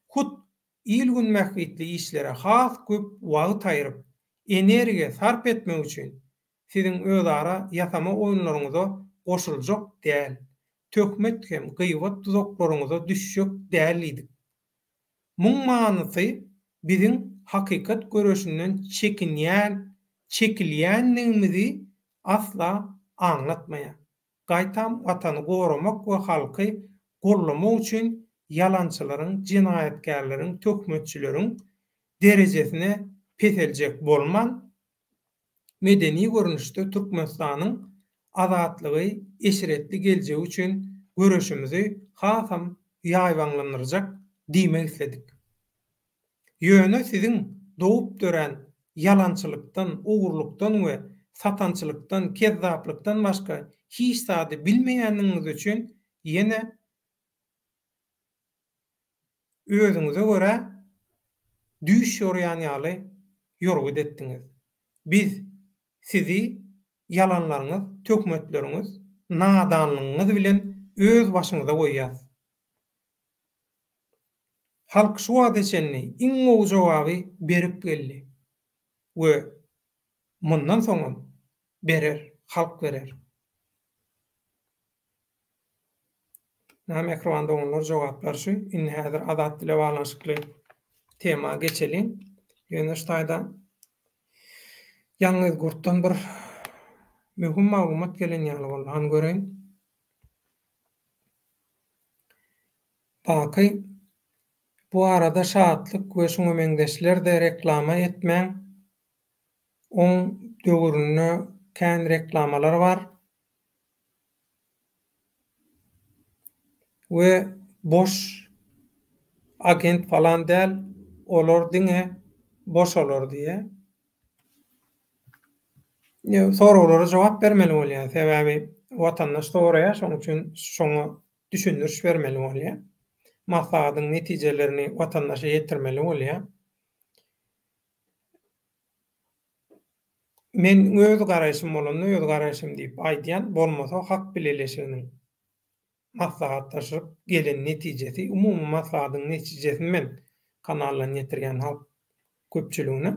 Hut il gün mähwitli işlere has köp wagt aýryp, energiýa sarp etmek üçin siziň özara ýasama oýunlaryňyza goşuljak däl. Tökmet hem gıýbat tuzaklaryňyza düşjek däl idik. Muň manysy biziň hakykat göreşinden çekilýänligimizi asla anlatmaýar. Gaýtam watany goramak we halky gollamak üçin yalançylaryň, jinayetkarlaryň, tökmetçileriň derejesine peteljek bolman medeni görnüşde Türkmenistanyň azatlygy eşiretli geljegi üçin göreşimizi hasam ýaýwanlandyrjak diýmek isledik. Ýöne siziň dowup dören yalançylykdan, ugurlukdan we satançylykdan, kezzaplykdan başga hiç sady bilmeýänligiňiz üçin ýene özüňize görä düş ýorýan ýaly ýorgut etdiňiz. Biz sizi yalanlaryňyz, tökmetleriňiz, nadanlygyňyz bilen öz başyňyza goýýas. Halk şu adeçenni iň ow jogaby berip geldi. We mundan soňam berer, halk berer. Näme ekranda onlar jogaplar şu. Indi häzir azat dile balanşykly tema geçelim. Ýöne ştaýda ýalňyz gurtdan bir möhüm maglumat gelen ýaly boldy. Han göreň. Baky bu arada şahatlyk we şoňa meňdeşler de reklama etmäň. On döwrüne kän reklamalar var. We boş agent falan däl, olar diňe boş olar diýe. Soralara jogap bermeli bolýar. Sebäbi watandaş soraýar, şoň üçin şoňa düşündiriş bermeli bolýar. Maksadyň netijelerini watandaşa ýetirmeli bolýar. Men öz garaşym bolan, öz garaşym diýip aýdýan bolmasa hak bileleşiginiň maslahatlaşyp gelen netijesi, umumy maslahatyň netijesini men kanallan ýetirgen halk köpçüligine.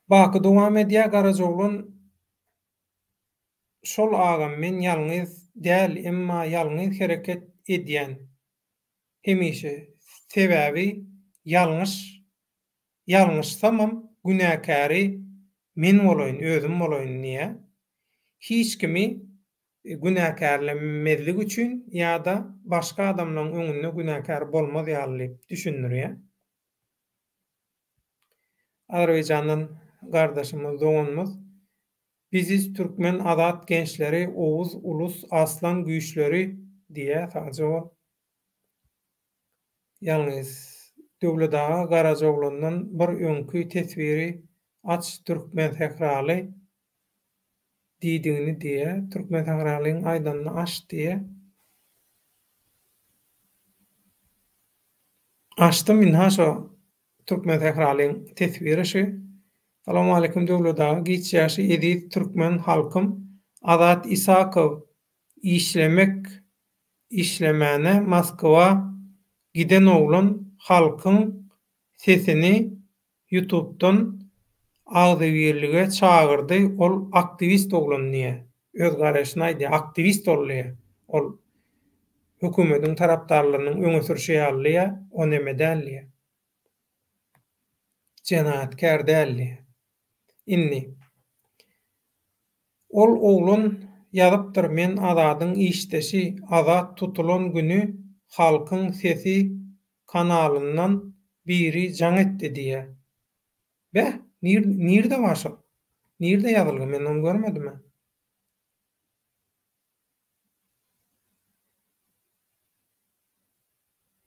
Baky dowam edýär Garajoglan şol agam men ýalňyz däl, emma ýalňyz hereket edýän hemişe sebäbi ýalňyşsamam günäkary men bolaýyn, özüm bolaýyn diýe. Hiç kimi günäkärlemezlik üçin ýa-da başga adamlaryň öňünde günäkär bolmaz ýaly düşünürýär. Azerbaýjandan gardaşymyz, doganymyz biziz türkmen azat gençleri, Oğuz, ulus, aslan güýçleri diýe sadece o. Ýalňyz döwletaga Garajoglandan bir öňkü tesbiri aç türkmen tekraly diýdiňini diýe, türkmen tekralyň aýdanyny aç diýe. Açdym minha şo türkmen tekralyň tesbiri şu. Assalamu alaykum döwletaga giçýäşi edip türkmen halkym Azat Isakow işlemene Moskwa giden oglan halkyň sesini YouTube'dan agzybirlige çağırdy. Ol aktivist oglan diýe. öz garaşyny aýdy, aktivist bolýar. Ol hökümetiň tarapdarlarynyň öňe sürşi alýar, o neme dälýär. Jenahatkär dälýär. Inni ol oglun ýazypdyr, men azadyň işdesi, azat tutulan günü halkyň sesi kanalyndan biri jaň etdi diýär. Bäh, nirde başa? Nirde ýazylgan? Men onu görmedim.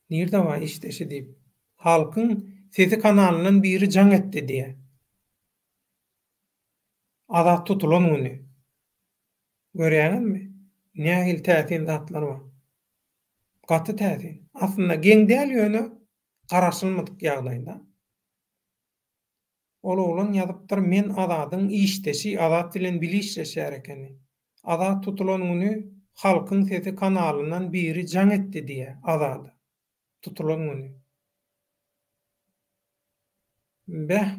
Nirde wa işdesi diýip halkyň sesi kanalyndan biri jaň etdi diýär. Azat tutulan günü. Görýäňizmi? Nähil täsin zatlar bar. Gaty täsin. Aslynda geň däl ýöne garaşylmadyk ýagdaýda. Ol oglan ýazypdyr, men azadyň işdesi, azat bilen bilişleşär ekeni. Azat tutulan günü halkyň sesi kanalyndan biri jaň etdi diýär. Azat tutulan günü. Bäh.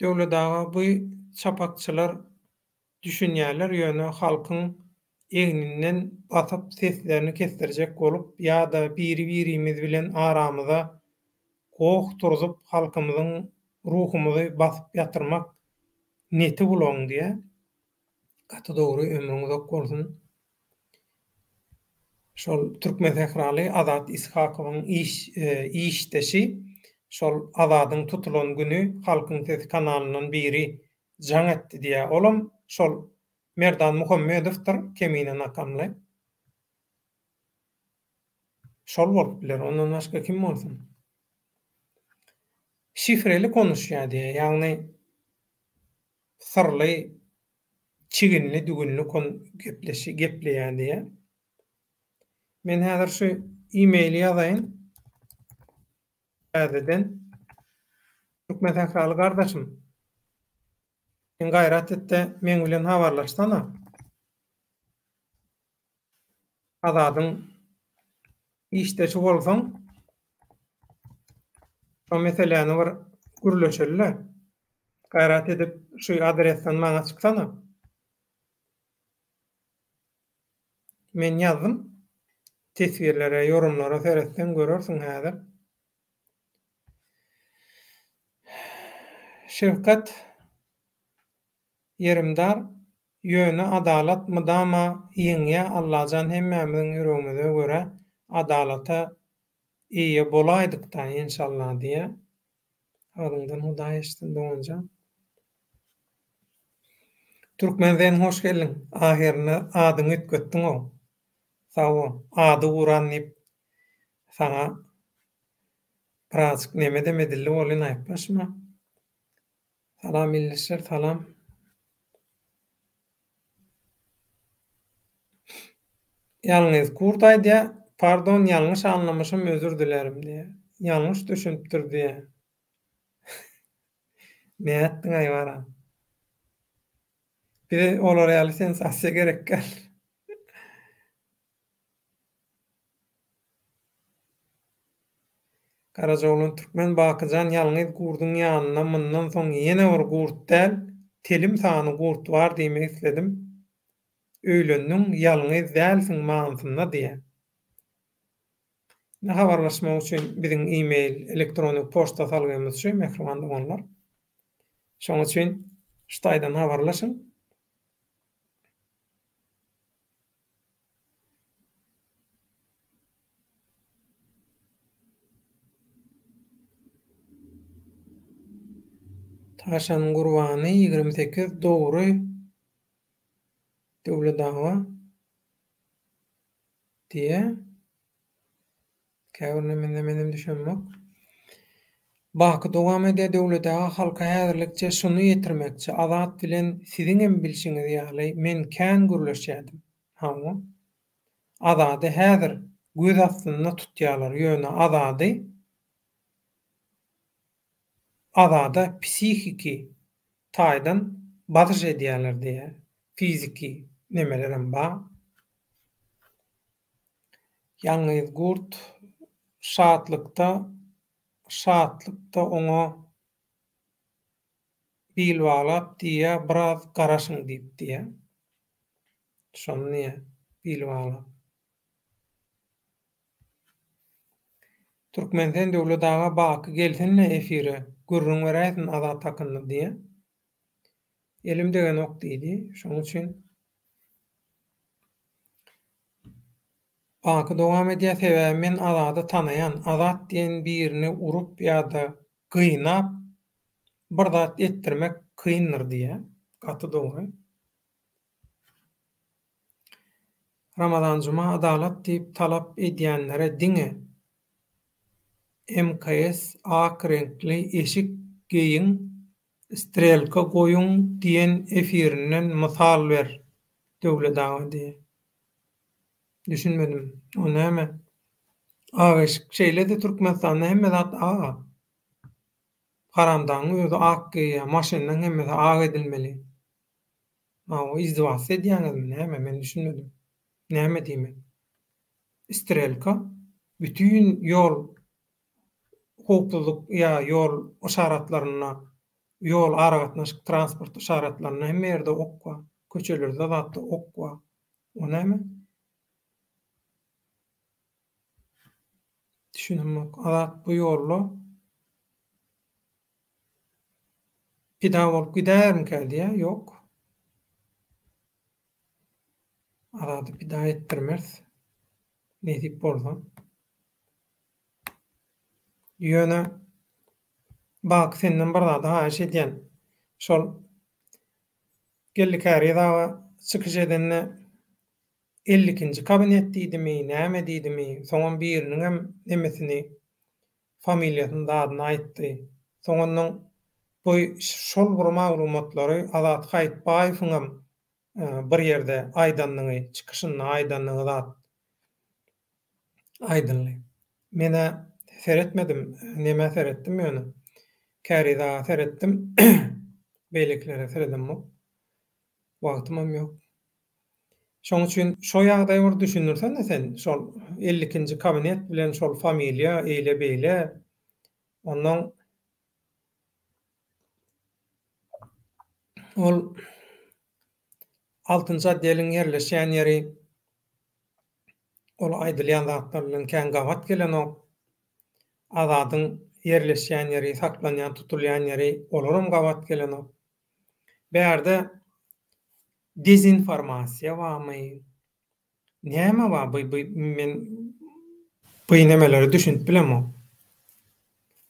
Döwletdaga bu çapakçylar düşünýärler ýöne halkyň egninden batyp seslerini kestirjek bolup ýa-da biri-birimiz bilen aramyza gowuk turzup halkymyzyň ruhumyzy basyp ýatyrmak neti bulan diýe. Gaty dogry, ömrüň uzak bolsun. Şol türkmen sähraly Azat Ishakowyň işdesi şol azadyň tutulan günü halkyň sesi kanalyndan biri jaň etdi diýär. Olam şol Merdan Muhammedowdyr, Kemine nakamly. Şol bolup biler, ondan başga kim bolsun? Şifreli konuşýar diýär. Ýagny sirli, çiginli, dügünli gepleýär diýär. Men häzir şu e-mail ýazaýyn. Häzirden türkmen sähraly gardaşym. Sen gaýrat etde men bilen habarlaşsana. Azadyň işdesi bolsaň, o meseleni bir gürleşeller. Gaýrat edip şu adresden maňa çyksana. Men ýazdym. Tesbirlere, yorumlara seretsen görersiň häzir. Şefkat Yerimdar ýöne adalat mydama ýeňe Allahan hemmämiziň ýüregimize göre adalata iýe bolaýdykda inşallah diýe. Alyndan Hudaý eşitdi doňja. Türkmenden hoş geldiň. Ahyryny adyň ötgetdiň o. Sag ol. Ady uranyp saňa birazjyk neme demedildi bolyn aýtmaşmy? Salam ilişler, salam. Ýalňyz Kurtaý diýär, pardon, ýalňyş anlamışym, özür dilerim diýär. Ýalňyş düşünipdir diýär. Näetdiň aýwara? Bir olar ýaly sensasiýa gerek gel. Karacaoğlan Türkmen bakyjan ýalňyz gurdyň ýanyna mundan soň ýene bir gurt däl, telim sany gurt bar diýmek isledim. Öýlendiň, ýalňyz dälsiň manysynda diýär. Habarlaşmak üçin biziň e-mail, elektronik poçta salgymyz şu mehriban bollar. Şoň üçin ştaýdan habarlaşyň. Taşan Gurbany 28 dogry Döwletdaga diýe. Käwrne menem düşünmek. Baky dowam ede Döwletdaga halka häzirlikçe şunu ýetirmekçi, azat bilen siziň hem bilşiňiz ýaly men kän gürleşýärdim. Hawa azady häzir göz astynda tutýarlar ýöne azada psihiki taýdan batyş edýärler diýär. Fiziki nemelerim bar. Ýalňyz gurt şatlykda oňa bil balap diýe biraz garaşyň diýipdi. Şonu niýe bil balap. Türkmenisten döwlet baky gelsenle efire gürrüň beräýsin azat hakkynda diýe. Elim degen ok diýdi. Şoň üçin baky dowam edýär sebäbi men azady tanaýan, azat diýen birini urup ýa-da gynap bir zat etdirmek kyndyr diýe. Gaty dogry. Ramazan Juma adalat diýip talap edýänlere diňe MKS ak renkli eşik geýiň, strelka goýuň diýen efirinden mysal ber döwlet diýe. Düşünmedim. O näme? Eşik şeýle de Türkmenistanda hemme zat aga. Haramdan özü ak geýýär, maşynyň hemmesi ak edilmeli. O izdivas edýäňiz näme? Men düşünmedim. Näme diýmek? Strelka bütün ýol hukuklyk ýa ýol işaratlaryna, ýol aragatnaşyk transport işaratlaryna hemme ýerde ok bar. Köçelerde zatda ok bar. O näme? Düşünmek. Azat bu ýolla pida bolup gidermikä diýe? Ýok. Azady pida etdirmez. Nezip bolsa. Ýöne bak senden bir zat haýyş edýän. Şol gellikäri dawa çykyş edenne 50-nji kabinet diýdimi, näme diýdimi? Soňam biriniň hem nemesini familiýasyny dadyny aýtdy. Soňandan bu şol bir maglumatlary Azat Haýtbaýewiň hem bir ýerde aýdanlygy, çykyşyny aýdanlygy zat aýdyldy. Mene seretmedim, neme seretdim ýöne. Kärida seretdim. Beýleklere seredimmi? Wagtymam ýok. Şoň üçin şo ýagdaýy bir düşünürsen sen, şol 50-nji kabinet bilen şol familiýa eýle beýle, ondan ol 6-njy addyelyň ýerleşýän ýeri ol aýdylýan zatlar bilen kän gawat gelen ok azadyň ýerleşýän ýeri, saklanýan, tutulýan ýeri olaram gawat gelen ok. Bäerde dezinformasiýa barmy? Näme bar? Men bu nemeleri düşünüp bilemok.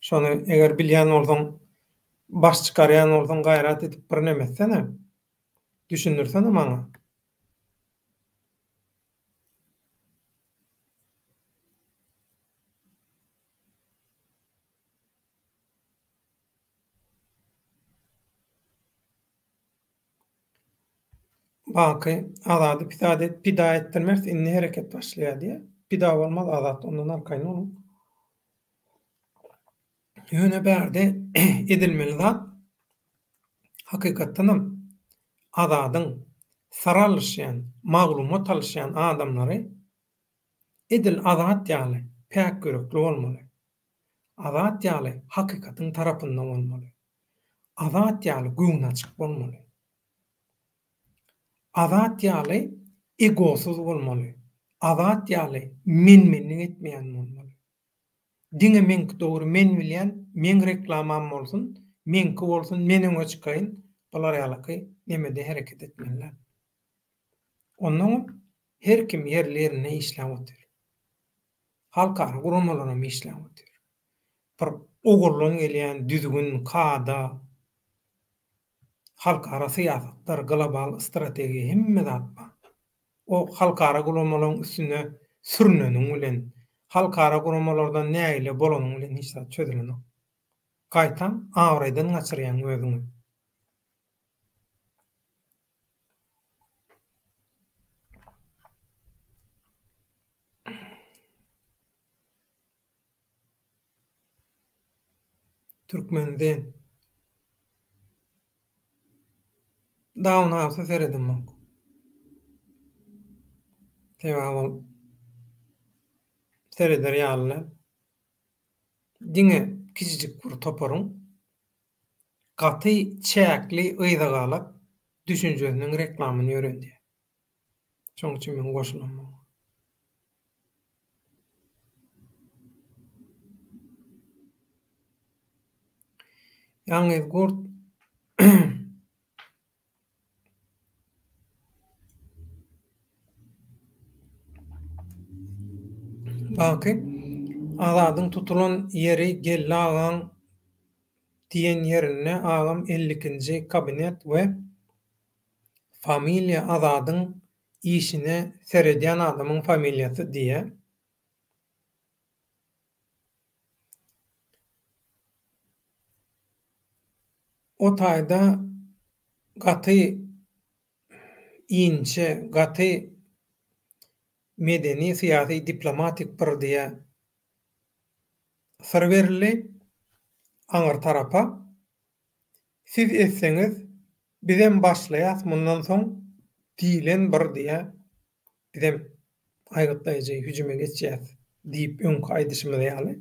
Şonu eger bilýän bolsaň, baş çykarýan bolsaň gaýrat edip bir nemetsene. Düşünürsene maňa. Baky azady pida etdirmez, inni hereket başlaýar diýe. Pida bolmaz azat, ondan arkaýyn onu. Ýöne bärde edilmeli zat hakykatdanam azadyň saralýan, maglumat alýan adamlary edil azat ýaly pek görekli bolmaly. Azat ýaly hakykatyň tarapyndan bolmaly. Azat ýaly göwün açyk bolmaly. Azat ýaly egosuz bolmaly. Azat ýaly menmenlik etmeýän bolmaly. Diňe menki dogry men bilýän, men reklamam bolsun, menki bolsun, meniň öçkäýin, bular ýalyky nemede hereket etmeliler. Ondan her kim ýerlerine işläp otyr. Halkara guramalarına işläp otyr. Bir ogurlan gelýän düzgün kada halkara syýasatlar, global strategiýa hemme zat bar. O halkara guramalarnyň üstüne sürneniň bilen halkara guramalardan näile bolanyň bilen hiç zat çözülenok. Gaýtam awraýdan gaçyrýan özüňi. Türkmenden Down House seredim bak. Sebäbi sereder ýalylar. diňe kiçijik bir toparyň gaty çäkli ýyzgalap düşünjesiniň reklamyny ýörendi. Şoň üçin men goşulanmam. Ýalňyz gurt baky agadyň tutulan ýeri gelle agaň diýen ýerine agam 50-nji kabinet we familiýa azadyň işine seredýän adamyň familiýasy diýe. O taýda gaty inçe, gaty medeni, syýasy, diplomatik bir diýe syr berildi aňyr tarapa. Siz etseňiz bizem başlaýas mundan soň diýilen bir diýe bizem aýgytlaýjy hüjüme geçýäs diýip öňkü aýdyşymyz ýaly.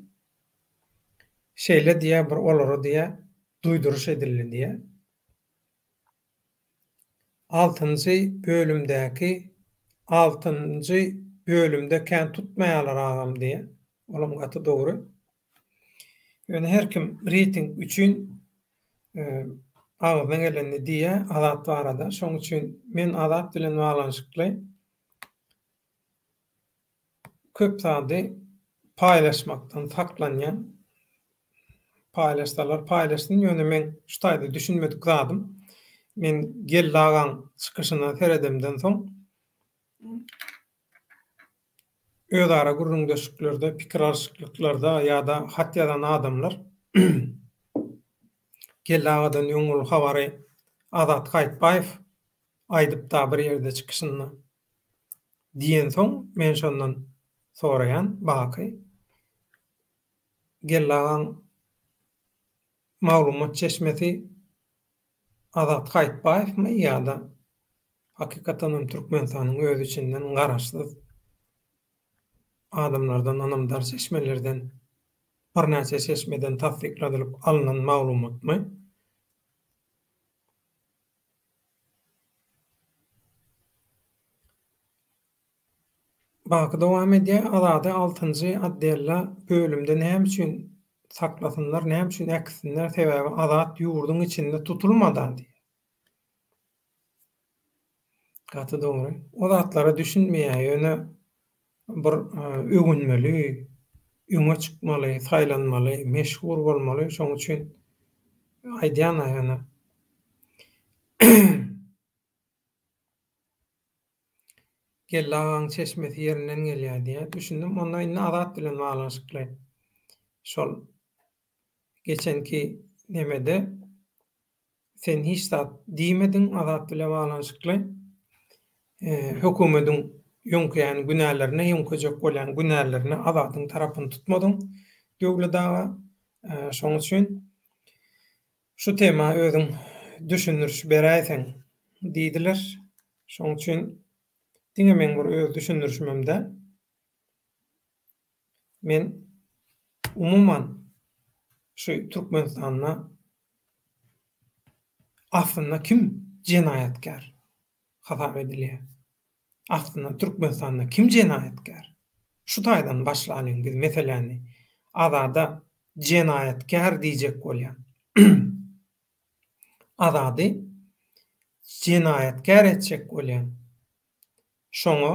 Şeýle diýe bir olary diýe duýduruş edildi diýe. 6-njy bölümdäki 6-njy bölümde kän tutmaýarlar agam diýe. Olam gaty dogry. Ýöne her kim reyting üçin agdan geleni diýe azat barada. Şoň üçin men azat bilen baglanyşykly köp sady paýlaşmakdan saklanýan paýlaşdym ýöne men şu taýda düşünmedik zadym. Men gelle agaň çykyşyna seredimden soň özara gurrundaşyklerde, pikir alşykliklarda ýa-da hat ýazan adamlar gelle agadan ýöňül habary Azat Gaýtbaýew aýdyp da bir ýerde çykyşyna diýen soň men şondan soraýan baky gelle agaň maglumat çeşmesi Azat Gaýtbaýewmi ýa-da hakykatan Türkmenistanyň öz içinden garaşsyz adamlardan, anamdar seçmelerden, bir näçe seçmeden tasdiklenip alınan maglumatmy? Baky dowam edýär. Azady 6-njy addeýärler bölümde näme üçin saklasynlar, näme üçin äksinler, sebäbi azat ýurduň içinde tutulmadan diýär. Gaty dogry. O zatlara düşünmeýär, ýöne bir öňünmeli, öňe çykmaly, saýlanmaly, meşhur bolmaly. Şoň üçin aýdýan ýöne gelle agaň çeşmesi ýerinden gelýär diýe düşündim. Onda indi azat bilen baglanyşykly. Şol geçenki nemede sen hiç zat diýmedin azat bilen baglanyşykly. Hökümetiň ýöňkän günälerine, ýöňkejek bolan günälerine azatyň tarapyny tutmadyň. Döwlet daga şoň üçin şu tema özüň düşünürüş beräýsen diýdiler. Şoň üçin diňe men bir öz düşünürüşmemde men umumyň şu Türkmenistanyna aslında kim jenaýatkar hasap edilýär? Aslında Türkmenistanyna kim jenaýatkar? Şu taýdan başlaýan biz meseleni azada jenaýatkar diýjek bolýan. Azady jenaýatkar etjek bolýan. Şoňa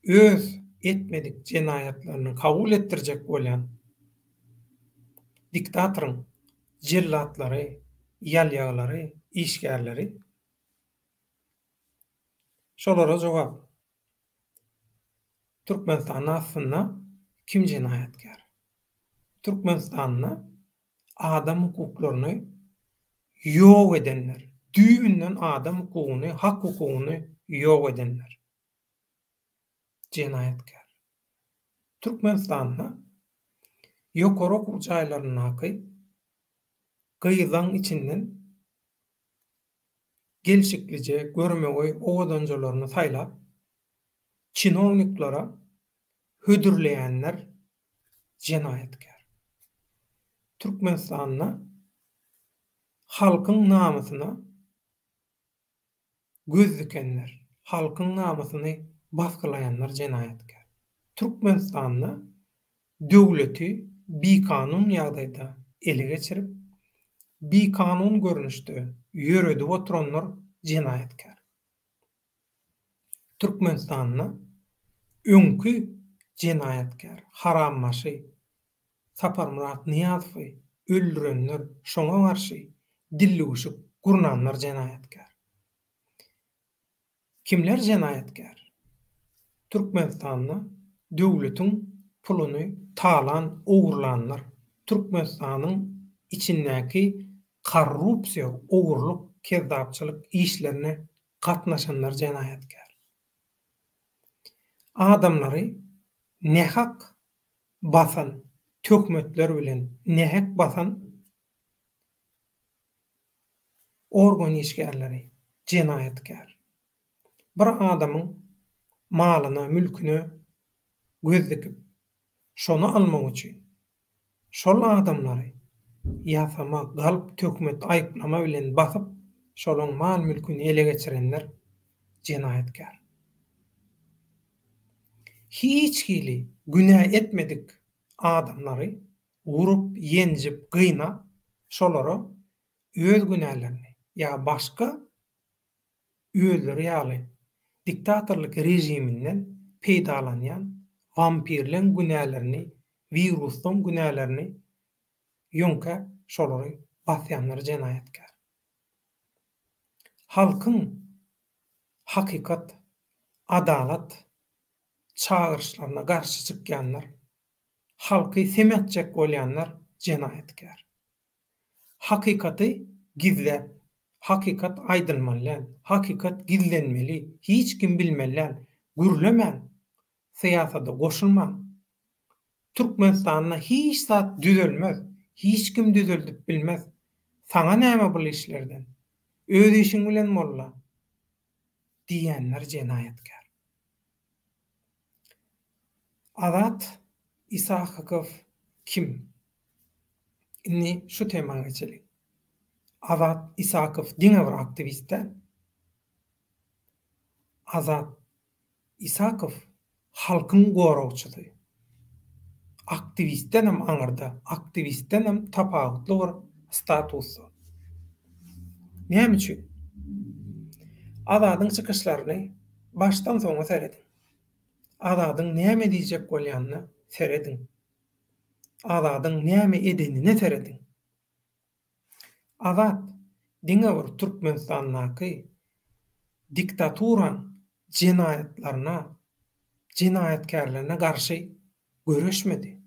öz etmedik jenaýatlaryny kabul etdirjek bolýan diktatoryň jellatlary, ýalýaglary, işgärleri şolara jogap. Türkmenistan aslında kim jenaýatkar? Türkmenistanyna adam hukuklaryny ýok edenler, düýünden adam hukugyny, hak hukugyny ýok edenler. Jenaýatkar. Türkmenistanyna ýokary hukuk jaýlaryny gyýylan içinden gelşiklice görmegi owadanjalaryny saýlap çinowniklara hödürleýänler jenaýatkar. Türkmenistanyna halkyň namysyna göz dikenler, halkyň namysyny basgylayanlar jenayetkär. Türkmenistanyna döwleti bikanun ýagdaýda ele geçirip, bikanun görnüşde ýöredip oturanlar jenayetkär. Türkmenistanyna öňkü jenayetkär, harammaşy, Saparmurat Niýazowy öldürenler, şoňa garşy dilluguşyk gurnanlar jenayetkär. Kimler jenayetkär? Türkmenistanyna döwletiň puluny talan, owurlanlar, Türkmenistanyň içindäki korrupsiýa, owurluk, kezdapçylyk işlerine gatnaşanlar jenayetkär. Adamlary nähak basan tökmetler bilen, nähak basan organ işgärleri jenayetkär. Bir adamyň malyna, mülküne göz dikip, şonu almak üçin şol adamlary ýasama, galp tökmet, aýplama bilen basyp, şolaň mal mülküni ele geçirenler jenayetkär. Hiç hili günah etmedik adamlary urup, ýenjip, gyna şolary öz günahlarını ýa başga özleri ýaly diktatorlyk rejiminden peýdalanýan vampirlen günahlarını, virusdan günahlarını ýonka şolary basýanlar jenayetkär. Halkyň hakykat, adalat çağırışlarına garşy çykýanlar, halky semetjek bolýanlar jenayetkär. Hakykaty gizläp, hakykat aýdylmaly, hakykat gizlenmeli, hiç kim bilmeli, gürlemän, syýasata goşulman. Türkmenistanyna hiç zat düzelmez, hiç kim düzeldip bilmez. Saňa näme bu işlerden? Öz işiň bilen bolla diýenler jenayetkär. Azat Isahakov kim? Inni şu temaga geçelim. Azat Isahakov diňe bir aktivistde. Azat Isahakov halkyň goragçysy. Aktivistden hem aňyrda, aktivistden hem tapawutly bir statusy. Näme üçin? Azadyň çykyşlaryny başdan soňa seredin. Azadyň näme diýjek bolýanyny seredin. Azadyň näme edenini seredin. Azat diňe bir Türkmenistanyňky diktaturan jinayetlerine, jinayetkerlerine garşy göreşmedi.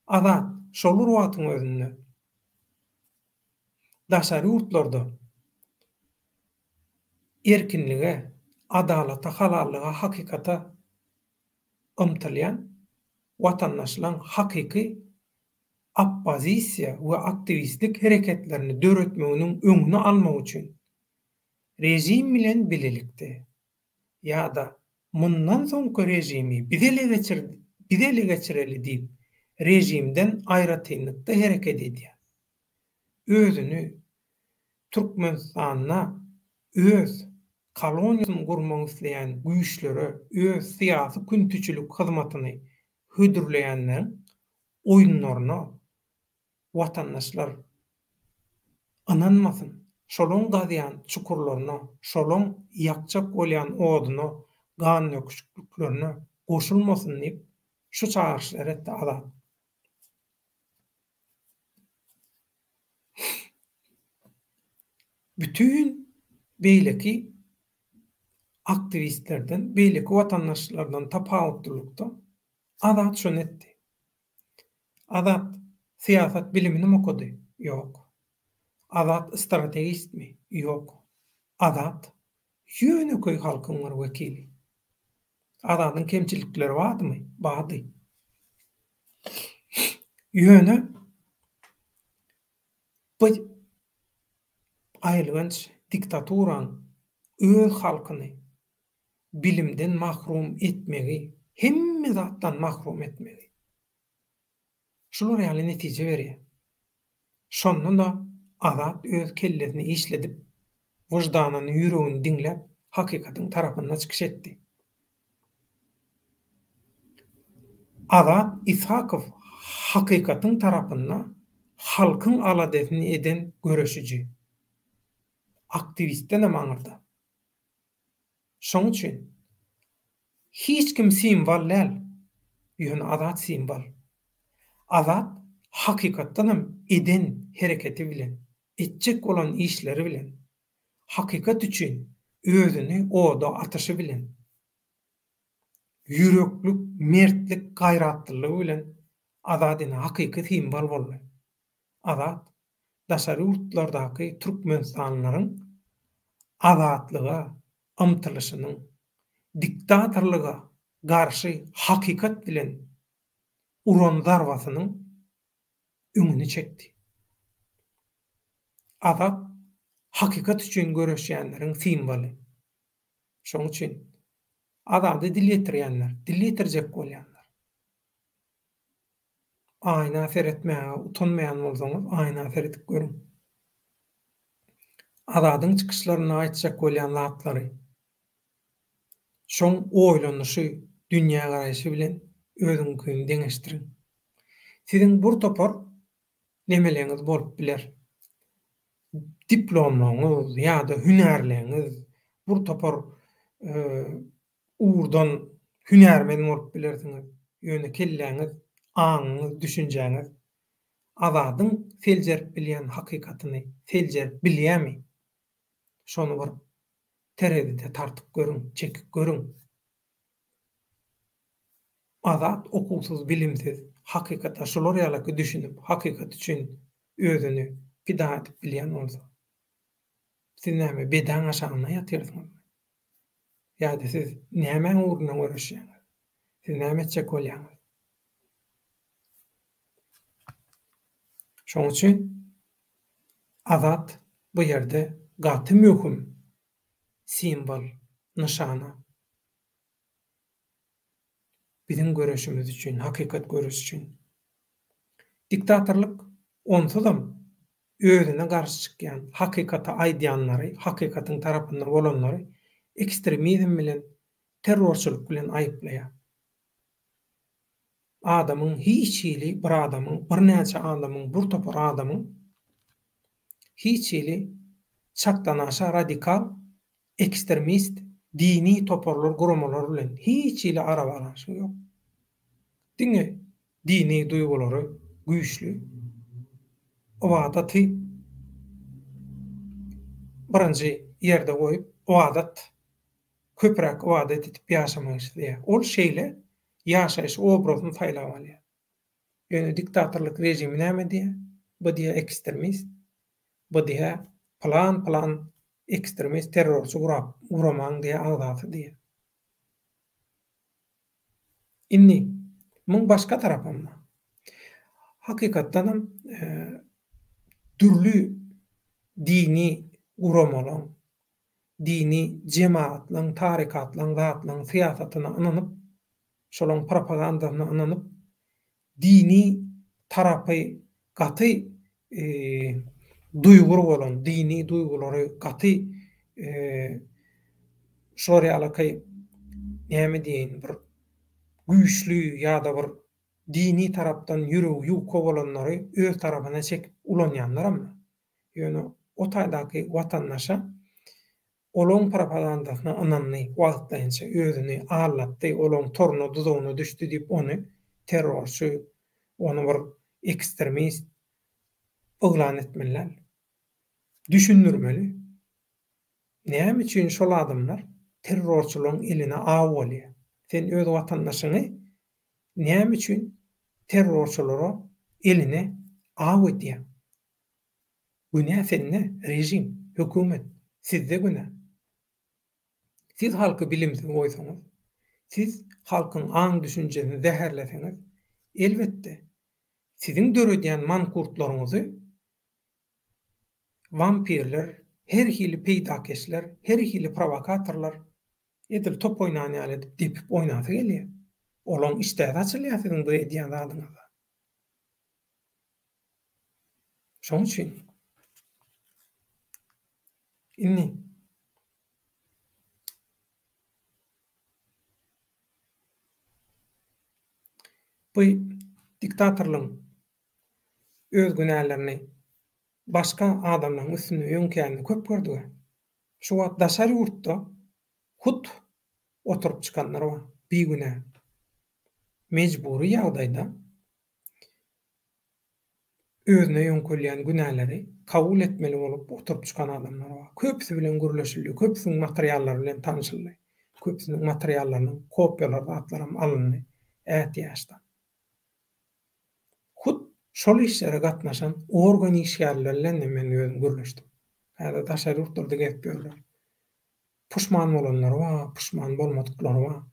Azat şol wagtyň özünde daşary ýurtlarda erkinlige, adalata, halallyga, hakykata ymtylýan watandaşlaryň hakyky oppozisiýa we aktivistlik hereketlerini döretmeginiň öňüni almak üçin rejim bilen bilelikde ýa-da mundan soňky rejimi biz ele geçireli diýip rejimden aýratynlykda hereket edýär. Özüni Türkmenistanyna öz koloniýasyny gurmak isleýän güýçlere öz syýasy küntüçilik hyzmatyny hödürleýänler oýunlaryna watandaşlar ananmasyn, şolaň gazýan çukurlaryna, şolaň ýakjak bolýan oduny, gan ýokuşluklaryna goşulmasyn diýip şu çağırşlar etdi Azat. Bütün beýleki aktivistlerden, beýleki watandaşlardan tapawutlykda Azat şonu etdi. Azat siýasat bilimini okudy? Ýok. Azat strategistmi? Ýok. Azat ýöneköy halkyň bir wekili. Azatyň kemçilikleri barmy? Bardy. Ýöne bu aýlygynç diktaturan öz halkyny bilimden mahrum etmegi, hemme zatdan mahrum etmegi. Şular ýaly netije berýär. Şondan da azat öz kellesini işledip, wyjdanyny, ýüregini diňläp, hakykatyň tarapyna çykyş etdi. Azat Ishakow hakykatyň tarapyna halkyň aladetini eden göreşiji, aktivistden maňyrda. Şoň üçin hiç kim simbol däl, ýöne azat simbol. Azat hakykatdanam eden hereketi bilen, etjek bolan işleri bilen, hakykat üçin özüni oda atyşy bilen, ýüreklik, mertlik, gaýratlylygy bilen azadyny hakyky simbol boldy. Azat daşary urtlardaky türkmenstanlaryň azatlyga ymtylyşynyň, diktatorlyga garşy hakykat bilen uran darwasynyň öňüni çekdi. Azat hakykat üçin göreşýänleriň simboly. Şoň üçin azady dile getirýänler, dile getirjek bolýanlar. Aýna seretmäge utanmaýan bolsaňyz, aýna seretip görüň. Azadyň çykyşlaryna aýtjak bolýan zatlary, şoň oýlanyşy, dünýä garaýşy bilen özüňkini deňeşdiriň. Siziň bir topar nemeleňiz bolup biler. Diplomaňyz ýa-da hünärliňiz, bir topar uğurdan hünärmen bolup bilersiňiz. Ýöne kelläňiz, aňyňyz, düşünjäňiz azadyň seljerip bilýän hakykatyny seljerip bilýärmi? Şonu bir terezide tartyp görüň, çekip görüň. Azat okuwsuz, bilimsiz, hakykata şolar ýaly düşünüp, hakykat üçin özüni pida edip bilýän bolsa, siz näme bedaň aşagyna ýatyrsyňyz? Ýa-da siz näme uğruna görüşýäňiz? Siz näme etjek bolýaňyz? Şoň üçin azat bu ýerde gaty möhüm simbol, nyşana. Bizim görüşümüz üçin, hakykat görüş üçin. Diktatorlyk onsuzam özüne garşy çykýan, hakykata aýdýanlary, hakykatyň tarapyndan bolanlary ekstremizm bilen, terrorçylyk bilen aýyplaýar. Adamyň hiç ýyly bir adamyň, bir näçe adamyň, bir topar adamyň hiç ýyly çakdan aşa radikal, ekstremist, dini toparlar, guramalar bilen hiç ýyly ara balaşy ýok. Diňe dini duýgulary güýçlü. O wagtda birinji ýerde goýup, o adat köprek o adat etip ýaşamaýy. Ol şeýle ýaşaýyş obrazyny taýlap alýar. Ýöne diktatorlyk rejimi näme diýär? Bu diýär ekstremist, bu diýär plan ekstremist terrorçy guramaň diýär agaty diýär. Inni muň başga tarapynda hakykatdanam türlü dini guramalar, dini cemaatlaryň, tarikatlaryň, zatlaryň syýasatyna inanyp, şolaryň propagandasyna inanyp, dini tarapy gaty duýgur bolan, dini duýgulary gaty şol ýaly näme diýen, bir güýçlü ýa-da bir dini tarapdan ýüregi ýuka bolanlary öz tarapyna çekip ulanýanlar ama ýöne o taýdaky watandaşa olaň propagandasyna inandy, wagtlaýynça özüni allatdy, olaň toruna duzagyna düşdi diýip ony terrorçy, ony bir ekstremist oglan etmeliler. Düşündürmeli. Näme üçin şol adamlar terrorçylaryň eline aw bolýar? Sen öz watandaşyny näme üçin terrorçylara eline aw edýär? Günä sende rejim, hökümet, sizde günä. Siz halky bilimsiz goýsaňyz, siz halkyň aň düşünjesini zäherleseňiz, elbetde siziň döredýän mankurtlaryňyzy vampirler, her hili peýdakeşler, her hili provokatorlar edip top oýnanýar edip depip oýnasy gelýär. Olaň iştäze açylýar siziň bu edýän zadyňyza. Şoň üçin inni bu diktatorlyň öz günälerini başga adamlaryň üstüne ýönkänini köp gördük. Şu wagt daşary ýurtda hut oturup çykanlar bar. Begüne mejburi ýagdaýda özüne ýönkelýän günäleri kabul etmeli bolup oturup çykan adamlar bar. Köpüsi bilen gürleşilýär, köpüsiniň materialları bilen tanyşylýar. Köpüsiniň materiallarynyň kopýalary atlaram alındy. Ätýaşda. Hut şol işlere gatnaşan organ işgärlerle men özüm gürleşdim. Hada daşary ýurtlarda gep görler. Puşman bolanlar bar, puşman bolmadyklary bar.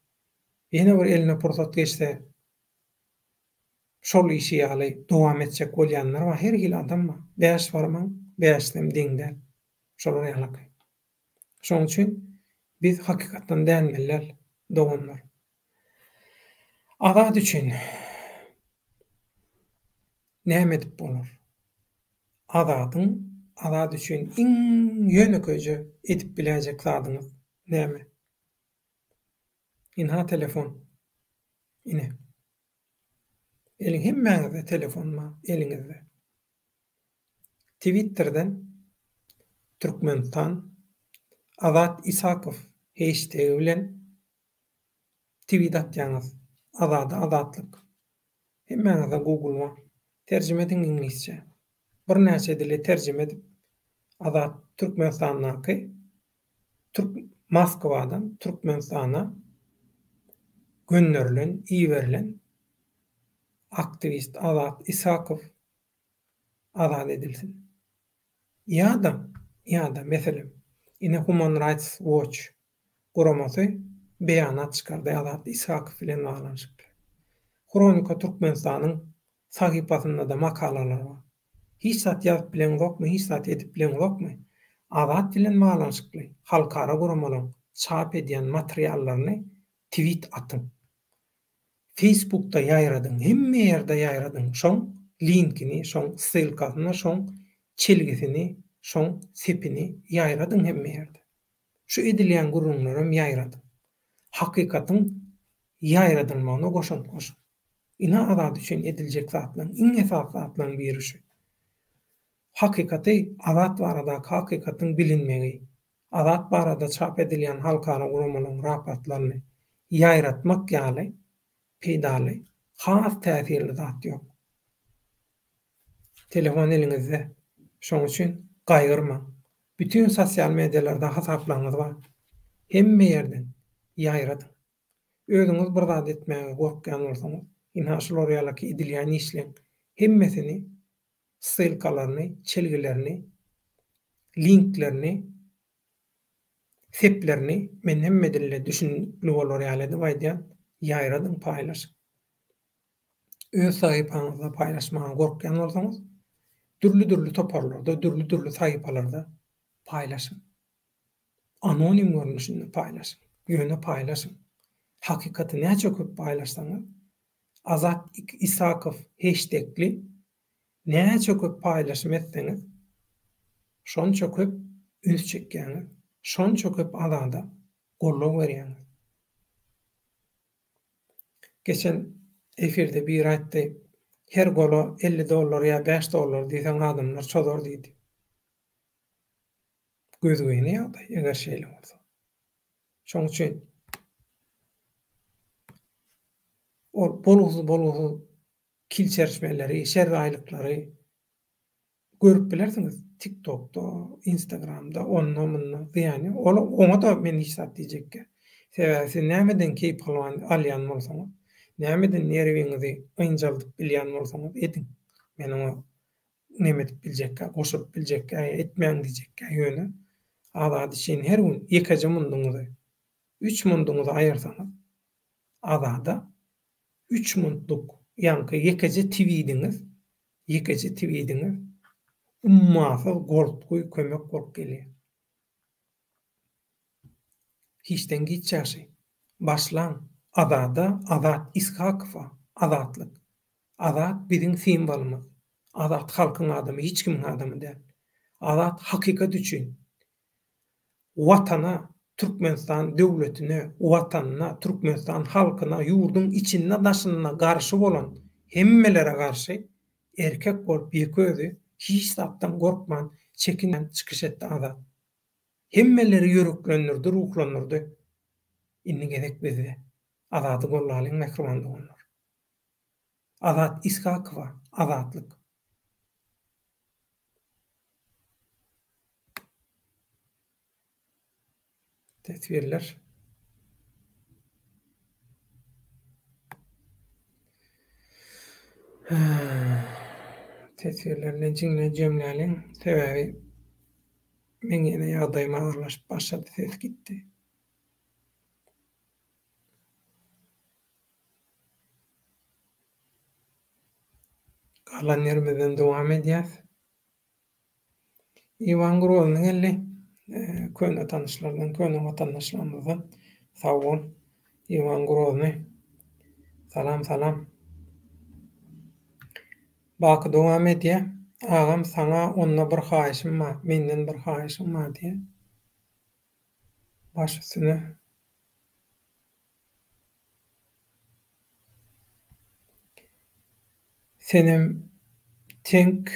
Ýene bir eline pursat geçse şol işi ýaly dowam etjek bolýanlar bar. Her hil adam bar. Bäş barmaň, bäşdem diňde. Şolar ýalaky. Şoň üçin biz hakykatdan dänmeler doganlar. Azat üçin näme edip bolar? Azat üçin iň ýöneköje edip biläjek zadyňyz näme? Inha telefon. Ine. Eliň hemmäňizde telefon bar, eliňizde. Twitterden Türkmenistan Azat Isakow hashtag bilen tweet atýaňyz. Azatlyk. Hemmäňizde Google bar. Terjime ediň inglizçe. Bir näçe dile terjime edip Azat Türkmenistanyňky Moskwadan Türkmenistana gönderilen, iýerilen aktivist Azat Isakow azat edilsin. Ýa-da meselem ine Human Rights Watch guramasy beýanat çykardy Azat Isakow bilen baglanşyk. Kronika Türkmenistanyň sahypasynda da makalalar bar. Hiç zat ýazyp bilen gokmy, hiç zat edip bilen gokmy? Azat bilen baglanşykly halkara guramalaryň çap edýän materiallaryny tweet atyň. Facebook'ta ýaýradyň, hemme ýerde ýaýradyň. Şoň linkini, şoň ssylkasyny, şoň çelgisini, şoň sepini ýaýradyň hemme ýerde. Şu edilýän gurulmalarym ýaýrady. Hakykatyň ýaýradylmagyna goşan. Ina azat üçin ediljek zatlaryň iň esas zatlaryň biri şu. Hakykaty azat barada hakykatyň bilinmegi, azat barada çap edilýän halkara gurulmalyň rapatlaryny ýaýratmak ýaly peýdaly has täsirli zat ýok. Telefon eliňizde. Şoň üçin gaýyrmaň. Bütün sosial medialarda hasaplaryňyz bar. Hemme ýerden ýaýradyň. Özüňiz bir zat etmäge gorkýan bolsaňyz, inha şolar ýaly edilýän işleň hemmesini ssylkalaryny, çelgilerini, linklerini, seplerini men hemme dille düşünýär bolar ýaly diýýär. Ýaýradyň paýlaş. Öz sahypaňyzda paýlaşmaga gorkýan bolsaňyz, türlü toparlarda, türlü sahypalarda paýlaşyň. Anonim görnüşinde paýlaşyň. Ýöne paýlaşyň. Hakykaty näçe köp paýlaşsaňyz, Azat Isakow hashtagli näçe köp paýlaşym etseňiz, şonça köp üns çekýäňiz, şonça köp adamda golluk berýäňiz. Geçen efirde bir aýtdy, her gola $50 ýa $5 diýsen adamlar çodar diýdi. Gözüňe ýagdaý eger şeýle bolsa. Şoň üçin bolugy kilçerişmeleri, şerraýlyklary görüp bilersiňiz. TikTok'da, Instagram'da, onunla ýani ona da men hiç zat diýjekkä. Sebäbi nämeden keyip alýan bolsaňyz, nämeden nerwiňizi ynjaldyp bilýän bolsaňyz edin. Men onu näme edip biljekkä, goşup biljekkä, etmeýän diýjekkä ýöne. Azat üçin her gün 2 munduňyzy, 3 munduňyzy aýyrsaňyz, azada 3 mundluk ýanky 2 tweediňiz ummasyz gortguý kömek bolup gelýär. Hiçden gitjäşi. Başlan. Azat Isakow azatlyk. Azat biziň simbolumyz. Azat halkyň adamy, hiç kimiň adamy däl. Azat hakykat üçin watana, Türkmenistan döwletine, watanyna, Türkmenistan halkyna, ýurdun içinde daşynyna garşy bolan hemmelere garşy erkek bolup ýeközi hiç zatdan gorkman, çekinen çykyş etdi Azat. Hemmeleri ýöreklendirdi, ruhlandyrdy. Inni gerek bizde. Azaty gollalyň mehribanlygy. Azat Iskakowa, azatlyk. Tesbirler. Tesbirlerle jiňle jemläliň sebäbi men ýene ýagdaýyma aralaşyp başlady, ses gitdi. Galan ýerimizden dowam edýäs. Iwan Groznyň elli köne tanışlardan, köne watandaşlarymyzdan sag bol. Iwan Grozny. Salam, salam. Baky dowam edýär. Agam saňa onna bir haýyşym bar, menden bir haýyşym bar diýe. Baş üstüne senem tenk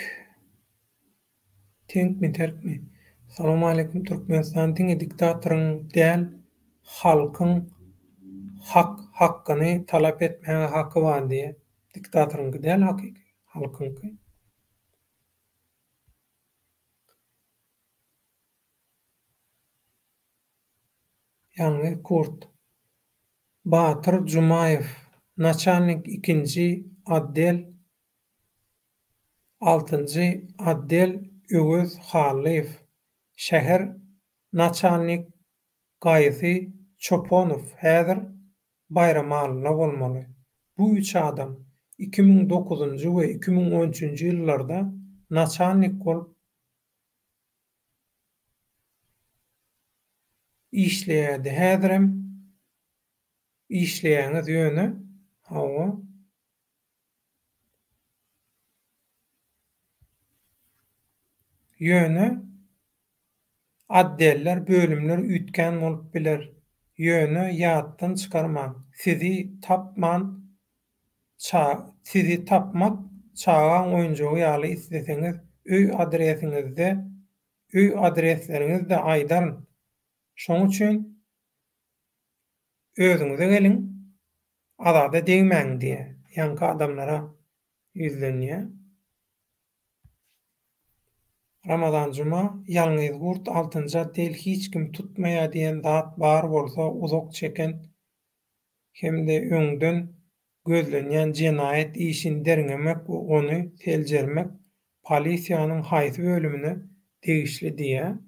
mi terkmi? Salam aleykum, Türkmenistan diňe diktatoryň däl, halkyň hakkyny talap etmäge haky bar diýe. Diktatoryň däl, hakyky, halkyňky. Ýani Kurt Batyr Jumaýew, načalnik 2-nji atdel, 6-njy atdel Ögüz Halyýew, şäher načalnik Gaýsy Çoponow häzir Baýramalyda bolmaly. Bu üç adam 2009-njy we 2013-nji ýyllarda načalnik bolup işleýärdi. Häzirem işleýäňiz ýöne hawa addeller, bölümler ütken bolup biler. Ýöne ýatdan çykarmak. Sizi tapmak çağan oýunjogy ýaly isleseňiz, öý adresleriniz de aýdaryn. Şoň üçin özüňize geliň, azada degmäň diýe. Ýanky adamlara ýüzlenýär. Ramazan Juma, ýalňyz Gurt 6-njy addel hiç kim tutmaýar diýen zat bar bolsa uzak çeken hemde öňden gözlenýän jenaýet işini derňemek we ony seljermek polisiýanyň haýsy bölümine tegişli diýe.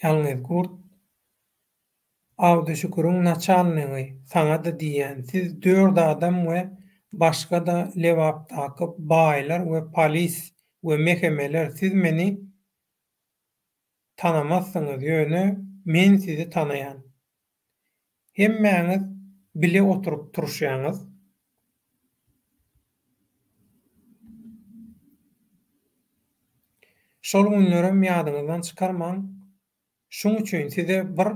Ýalňyz Gurt Awduşukuryň načalnygy saňa da diýen, siz 4 adam we başga da lewapdaky baýlar we polis we mehemeler siz meni tanamazsyňyz ýöne men sizi tanaýan. Hemmäňiz bile oturup turuşýaňyz. Şol günlerem ýadyňyzdan çykarmaň. Şoň üçin size bir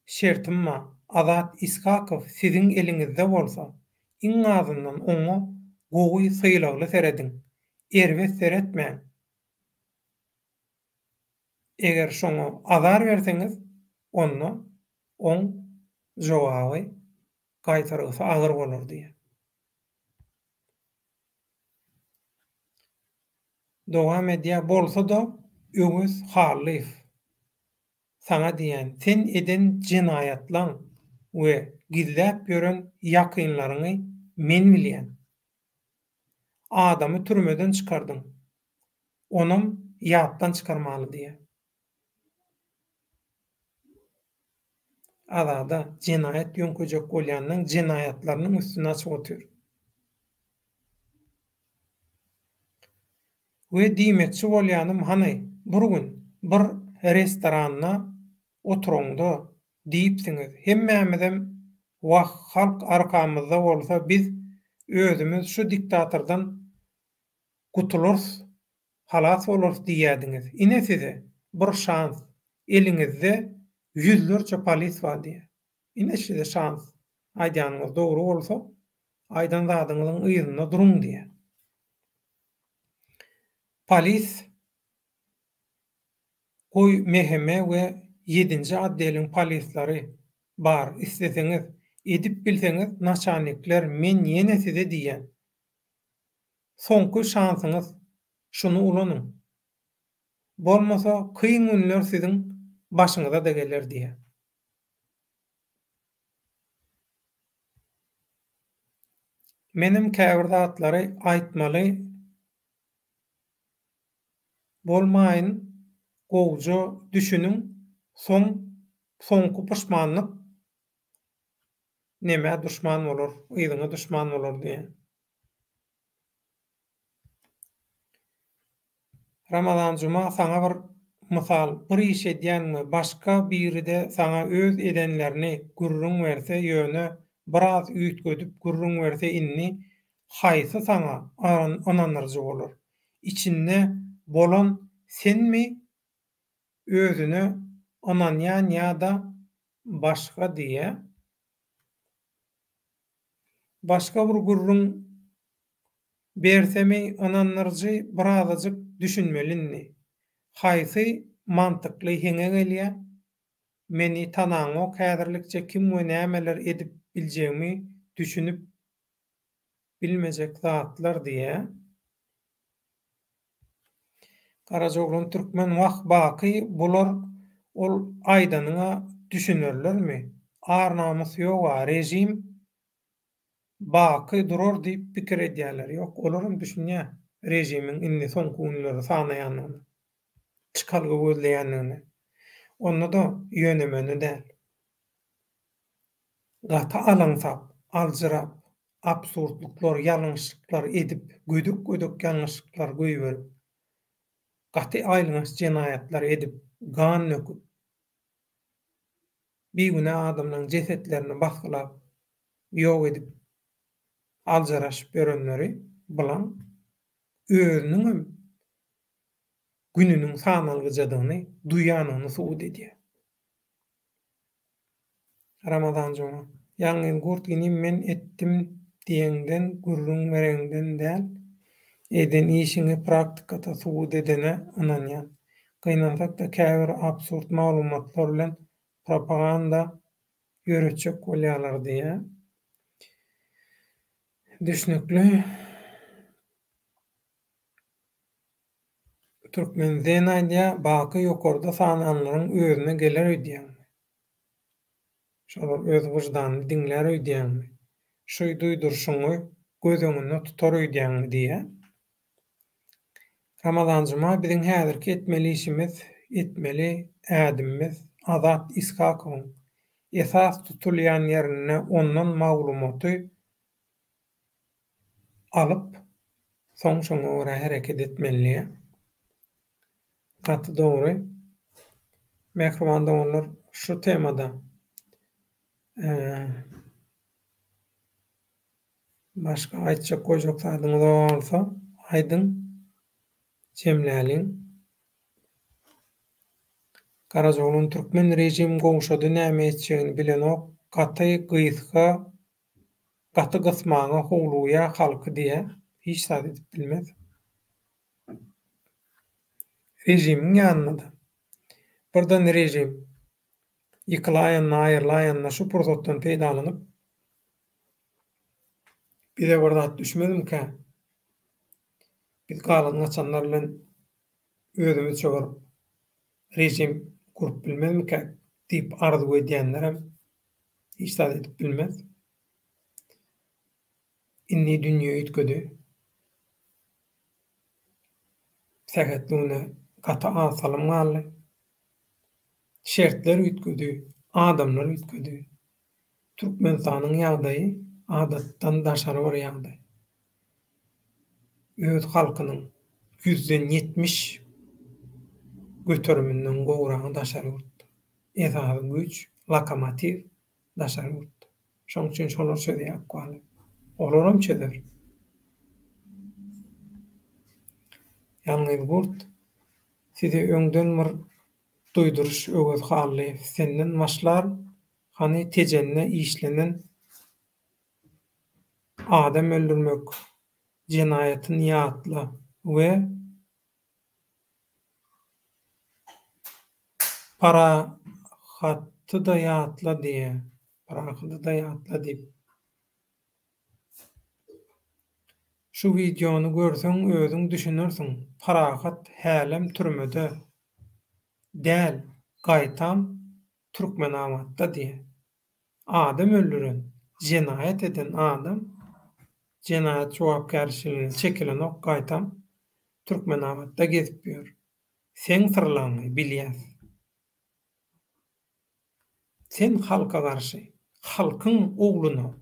şertim bar. Azat Iskakow siziň eliňizde bolsa, iň azyndan oňa gowy syýlagly seredin. Erwes seretmäň. Eger şoňa azar berseňiz, onda oň jogaby gaýtarysy agyr bolar diýe. Dowam edýär bolsa da Ögüz Halyýew saňa diýen, sen eden jenaýatlaň we gizläp ýören ýakynlaryňy men bilýän. Adamy türmeden çykardyň. Onam ýatdan çykarmaly diýe. Azada jenaýat ýönkejek bolýanyň jenaýatlarynyň üstüne açyp otur. We diýmekçi bolýanym hany bir gün bir restoranda oturanda diýipsiňiz, hemmämizem halk arkamyzda bolsa biz özümüz şu diktatordan gutulurs, halas bolurs diýýärdiňiz. Ine size bir şans, eliňizde yüzlerçe polis bar diýär. Ine size şans, aýdanyňyz dogry bolsa, aýdan zadyňyzyň ýygyna duruň diýär. Polis goý meheme we 7-nji addeliň polislary bar. İsteseňiz edip bilseňiz, naçanikler men ýene size diýen. Soňky şansyňyz, şunu ulanyň. Bolmasa kıyın günler siziň başyňyza da geler diýär. Menim käbir zatlary aýtmaly bolmaýyn, gowja düşünüň, soňky puşmanlyk näme duşman bolar, ýygyna duşman bolar diýär. Ramazan juma saňa bir mysal, bir iş edýänmi, başga biride saňa öz edenlerini gurrun berse ýöne biraz üýtgedip gurrun berse inni haýsy saňa onanyrjy bolar. İçinde bolan senmi, özüni onanýan ýa-da başga diýe. Başga bir gurrun bersemi onanyrjy birazajyk düşünmelinni. Haýsy mantykly heňe gelýär? Meni tanaňok häzirlikçe kim we nämeler edip biljegimi düşünüp bilmejek zatlar diýe. Karajoglun türkmen wagt baky bular ol aýdanyňa düşünürlermi? Ar namys ýok, rejim baky durur diýip pikir edýärler. Ýok, olaryň düşünýär rejimiň inni soňky günleri sanaýanyny, çykalgy gözleýänini. Onda da ýönemeni däl. Gata alaňsap, aljyrap, absurdluklar, ýalňyşlyklar edip, gödük ýalňyşlyklar goýberip, gaty aýlanaş jenaýatlar edip, gan nöküp, bir-güne adamlaryň jesetlerini basgylap, ýok edip, aljyraşyp görenleri bilen özüniň gününiň sanalgyjadygyny duýanyny suwut edýär. Ramazan juma ýaňy gurtgyny men etdim diýenden gurrun berenden däl, eden işini praktikada suwut edene ananýan. Gynansak da käbir absurd maglumatlar bilen propaganda ýöretjek bolýarlar diýär. Düşnükli Türkmen zenaýda baky ýokarda sananlaryň özüne geler öýdýän. Şolar öz wyjdanyny diňler öýdýänmi? Şu duýdurşuňy göz öňünde tutar öýdýänmi diýär. Ramazan juma biziň häzirki etmeli işimiz, etmeli ädimimiz Azat Iskakowyň esas tutulýan ýerine ondan maglumaty alyp soňşoňa görä hereket etmeli. Gaty dogry. Mehribanda onlar şu temada başga aýtjak goýjak zadyňyz bolsa aýdyn jemläliň. Karajoglun türkmen rejim gowşady näme etjegini bilenok gaty gyýyska, gaty gysmaňa howluya halky diýär. Hiç zat edip bilmez. Rejimiň ýanynda. Birden rejim ýykylaýan, aýrylaýan şu pursatdan peýdalanyp bire bir zat düşmedimkä? Biz galan açanlar bilen özümiz çöger rejim kurup bilmezmika diýip arzu edýänlerem hiç zat edip bilmez. Inni dünýe üýtgedi. Sähetligine gata asalym galy. Şertler üýtgedi, adamlar üýtgedi. Türkmenistanyň ýagdaýy adatdan daşary bir ýagdaý. Öz halkynyň 170 göteriminden gowragy daşary urtdy. Esasy güç, lokomotiv daşary urtdy. Şoň üçin şolar söýdýär galy. Olaram çeder. Ýalňyz gurt sizi öňden bir duýduruş öwüz hally senden maşlar hani tejenne işlenen adam öldürmek cinayetin ýatla we para hatty da ýatla diye parahatdy da ýatla diýip şu videonu görseň özüň düşünürsiň parahat hälem türmede däl gaýtam Türkmenamatda diye adam öldüren cinayet eden adam cinayet jogapkärçiliginden çekilen ok gaýtam Türkmenamatda gezip ýör. Sen sırlaňy bilýäs. Sen halka garşy, halkyň ogluny,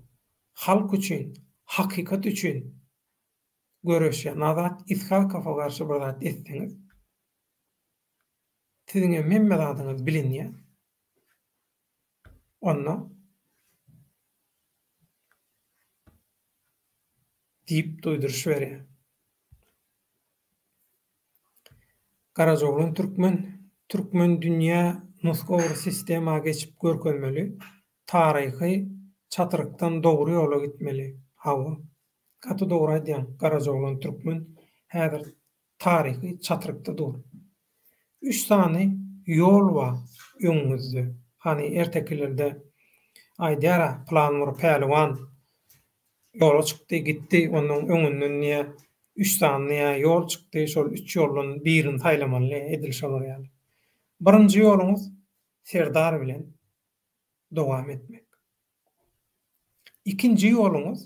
halk üçin, hakykat üçin göreşýän Azat Ishakowa garşy bir zat etseňiz, siziň hemme zadyňyz bilinýär. Onda diýip duýduruş berýär. Garajoglan Türkmen dünýä nuskawry sistema geçip görkezmeli, taryhy çatyrykdan dogry ýola gitmeli. Hawa gaty dogry aýdýan Garajoglan Türkmen häzir taryhy çatyrykda dur. 3 sany ýol bar öňümizde. Hani ertekilerde aýdýara Planmur Pehliwan ýola çykdy, gitdi, onuň öňünden niýe 3 sany ýol çykdy, şol 3 ýolun birini taýlamaly edilşi olar ýaly. Birinji ýoluňuz Serdar bilen dowam etmek. İkinji ýoluňuz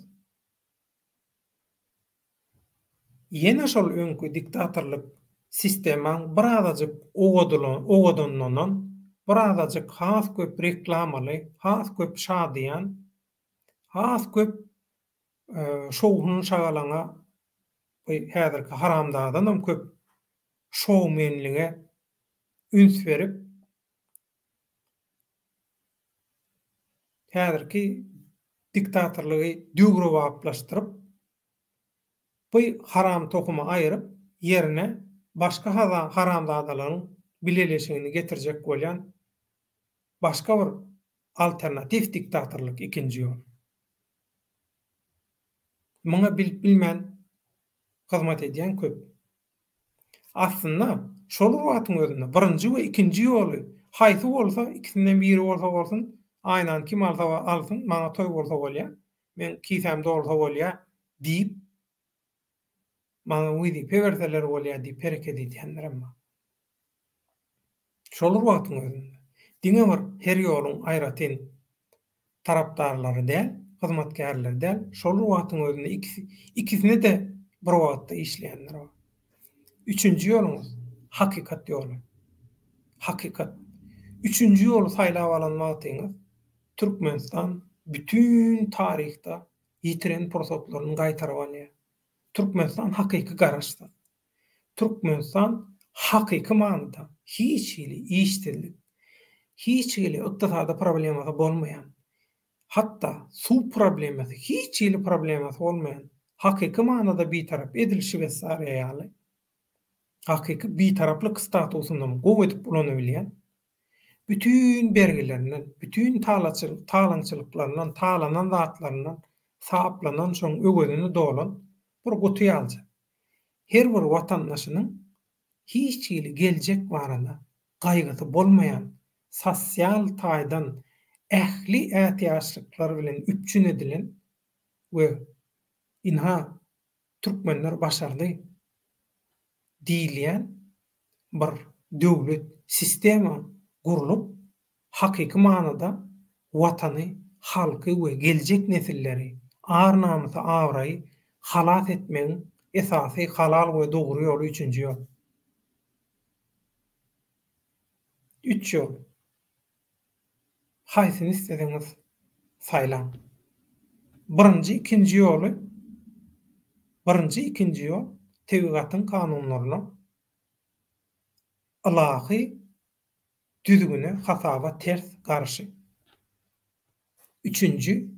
ýene şol öňkü diktatorlyk sistemaň birazajyk ogadanynan birazajyk has köp reklamaly, has köp şadýan, has köp şowhun şagalaňa häzirki haramdadan köp şowmenlige üns berip häzirki diktatorlygy dügrewaplaşdyryp bu haram tokumy aýyryp ýerine başga haramdadalaryň bileleşigini getirjek bolýan başga bir alternatif diktatorlyk ikinji ýol. Muňa bilmän hyzmat edýän köp. Aslynda şol wagtyň özünde birinji we ikinji ýoly haýsy bolsa ikisinden biri bolsa aýnan kim alsa alsyn, maňa toý bolsa bolýar, men kisämde bolsa bolýar diýip maňa widi pewerseler bolýar diýip hereket edýänler amma. Şol wagtyň özünde diňe bir her ýoluň aýratyn tarapdarlary däl, hyzmatkarlar däl, şol wagtyň özünde ikisini de bir wagtda işleýänler bar. Üçüncü ýoluňuz hakykat ýolu. Hakykat. Üçüncü ýolu saýlap alanmak diýiniz Türkmenistan bütün taryhda ýitiren pursatlaryny gaýtaryp alýar. Türkmenistan hakyky garaşdy. Türkmenistan hakyky manada hiç hili iştirlik, hiç hili ykdysady problemasy bolmaýan, hatta suw problemasy, hiç hili problemasy bolmaýan, hakyky manada bitarap edilşi vesare ýaly. Hakyky bitaraplyk statusyny gowy edip bulanabilýän, bütün bergilerinden, bütün talaňçylyklarynyň, talanan zatlarynyň saplanan şoň öwedini dolan bir guty aldy. Her bir watandaşynyň hiç hili geljek barada gaýgysy bolmaýan sosial taýdan ähli ähtiýaçlyklar bilen üpçün edilen we inha türkmenler başardy diýilýän bir döwlet sistema gurulyp hakyky manada watany, halky we geljek nesilleri arnamysa awraý halat etmeň esasy halal we dogry ýoly üçinji ýol. 3 ýol. Haýsyny istediňiz saýlan. Birinji, ikinji ýoly. Birinji, ikinji ýol tebigatyň kanunlaryna ilahy düzgüne hasaba ters garşy. Üçüncü,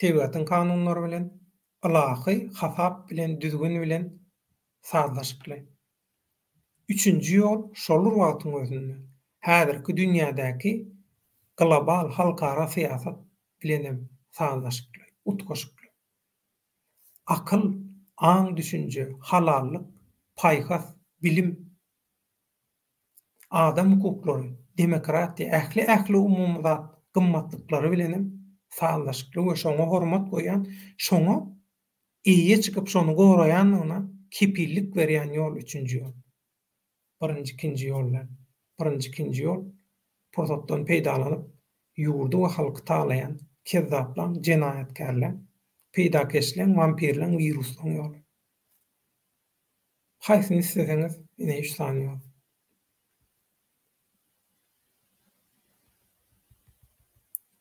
Tebigatın kanunlary bilen, ylaky hasap bilen, düzgün bilen sazlaşykly. Üçüncü ýol şol urwatyň özünde häzirki dünýädäki global halkara syýasat bilenem sazlaşykly, utgaşykly. Akyl, aň düşünje, halallyk, paýhas, bilim, adam hukuklary, demokratiýa, ähli umumzat gymmatlyklary bilenem sazlaşykly we şoňa hormat goýan, şoňa iýe çykyp şonu goraýanyna kepillik berýän ýol üçünji ýol. Birinji, ikinji ýollar. Birinji, ikinji ýol prosotdan peýdalanyp ýurdu we halky talaýan kezzaplar, jenaýatkarlar, peýdakeşler, vampirler, viruslar ýoly. Haýsyny isleseňiz, ine üç tane ýol.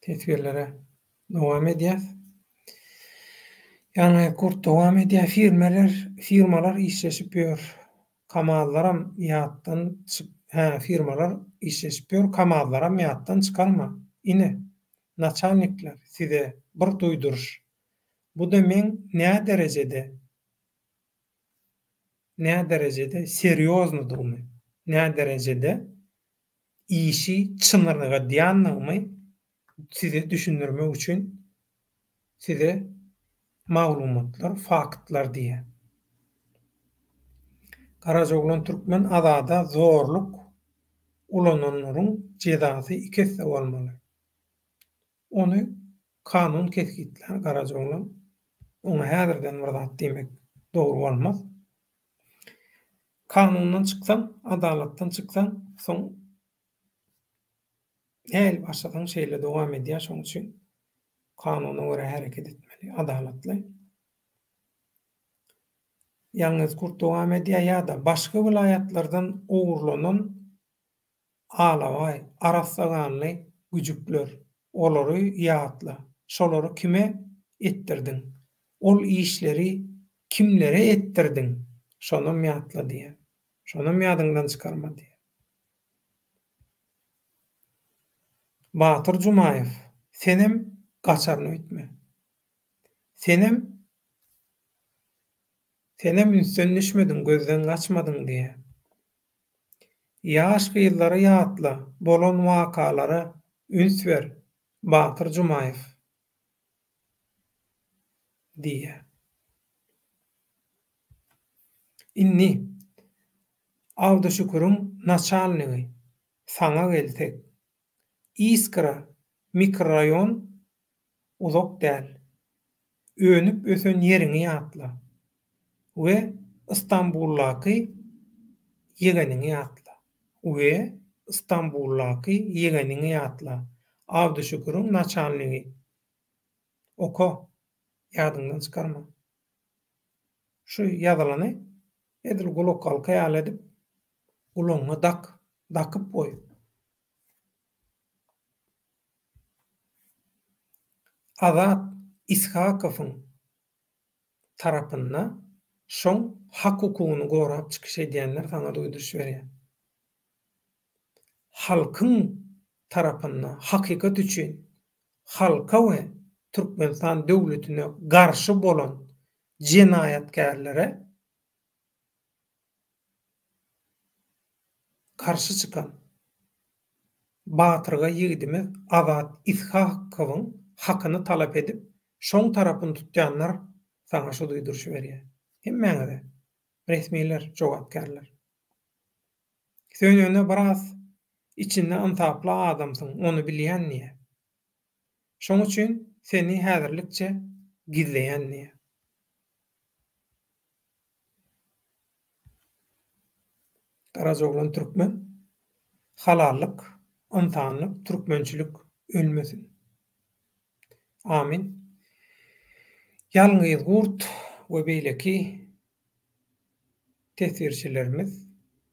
Tesbirlere dowam edýär. Ýani kurt dowam edýär. Firmalar işleşip ýör. Kamazlaram ýatdan firmalar işleşip ýör. Kamazlaram ýatdan çykarma. Ine naçalnikler size bir duýduruş. Bu da men näme derejede serioznydygymy, näme derejede işi çynyrlyga diýanlygymy size düşündirmek üçin size maglumatlar, faktlar diye. Karajoglan Türkmen azada zorluk ulananlaryň jezasy iki hisse bolmaly. Onu kanun keskitler Karajoglan. Onu häzirden birzat diýmek dogry bolmaz. Kanundan çyksaň, adalatdan çyksaň, soň el başladan şeýle dowam edýär, şoň üçin kanuna göre hereket etmeli, adalatly. Ýalňyz kurt dowam edýär ýa-da başga vilayatlardan ugurlanan alaway, arassaganly güjükler, olary ýatla. Şolary kime ettirdiň? Ol işleri kimlere ettirdiň? Şonu ýatla diýär. Şonu ýadyňdan çykarma diýär. Batyr Jumaýew, senem gaçarny öýtme. Senem ünsden düşmediň, gözden gaçmadyň diýär. Ýaş gyzlary ýatla, bolan wakalary üns ber. Batyr Jumaýew diýär. Inni Awdaşükürüň naçalnygy saňa gelsek, Iskra mikrorayon uzak däl. Önüp ösen ýeriňi ýatla. We Istanbullaky ýegeniňi ýatla. We Istanbullaky ýegeniňi ýatla. Awdaşükürüň naçalnygy. Oko ýadyňdan çykarma. Şu ýazylany edil glokalka ýaly edip ulaňa dakyp goý. Azat İshakowyň tarapynda şoň hak hukugyny gorap çykyş edýänler saňa duýduruş berýär. Halkyň tarapynda hakykat üçin halka we Türkmenistan döwletine garşy bolan jenaýatkarlara karşı çykan Batyrga ýigidimiz Azat İshakowyň hakyny talap edip şoň tarapyny tutýanlar saňa şu duýduruş berýär. Hemmeňize resmiler, jogapkarlar. Sen ýöne biraz içinde antaply adamsyň, onu bilýän niýe? Şoň üçin seni häzirlikçe gizleýän niýe? Karajoglan Türkmen, halallyk, ynsanlyk, türkmençilik ölmesin. Amin. Ýalňyz gurt we beýleki tesirçilerimiz,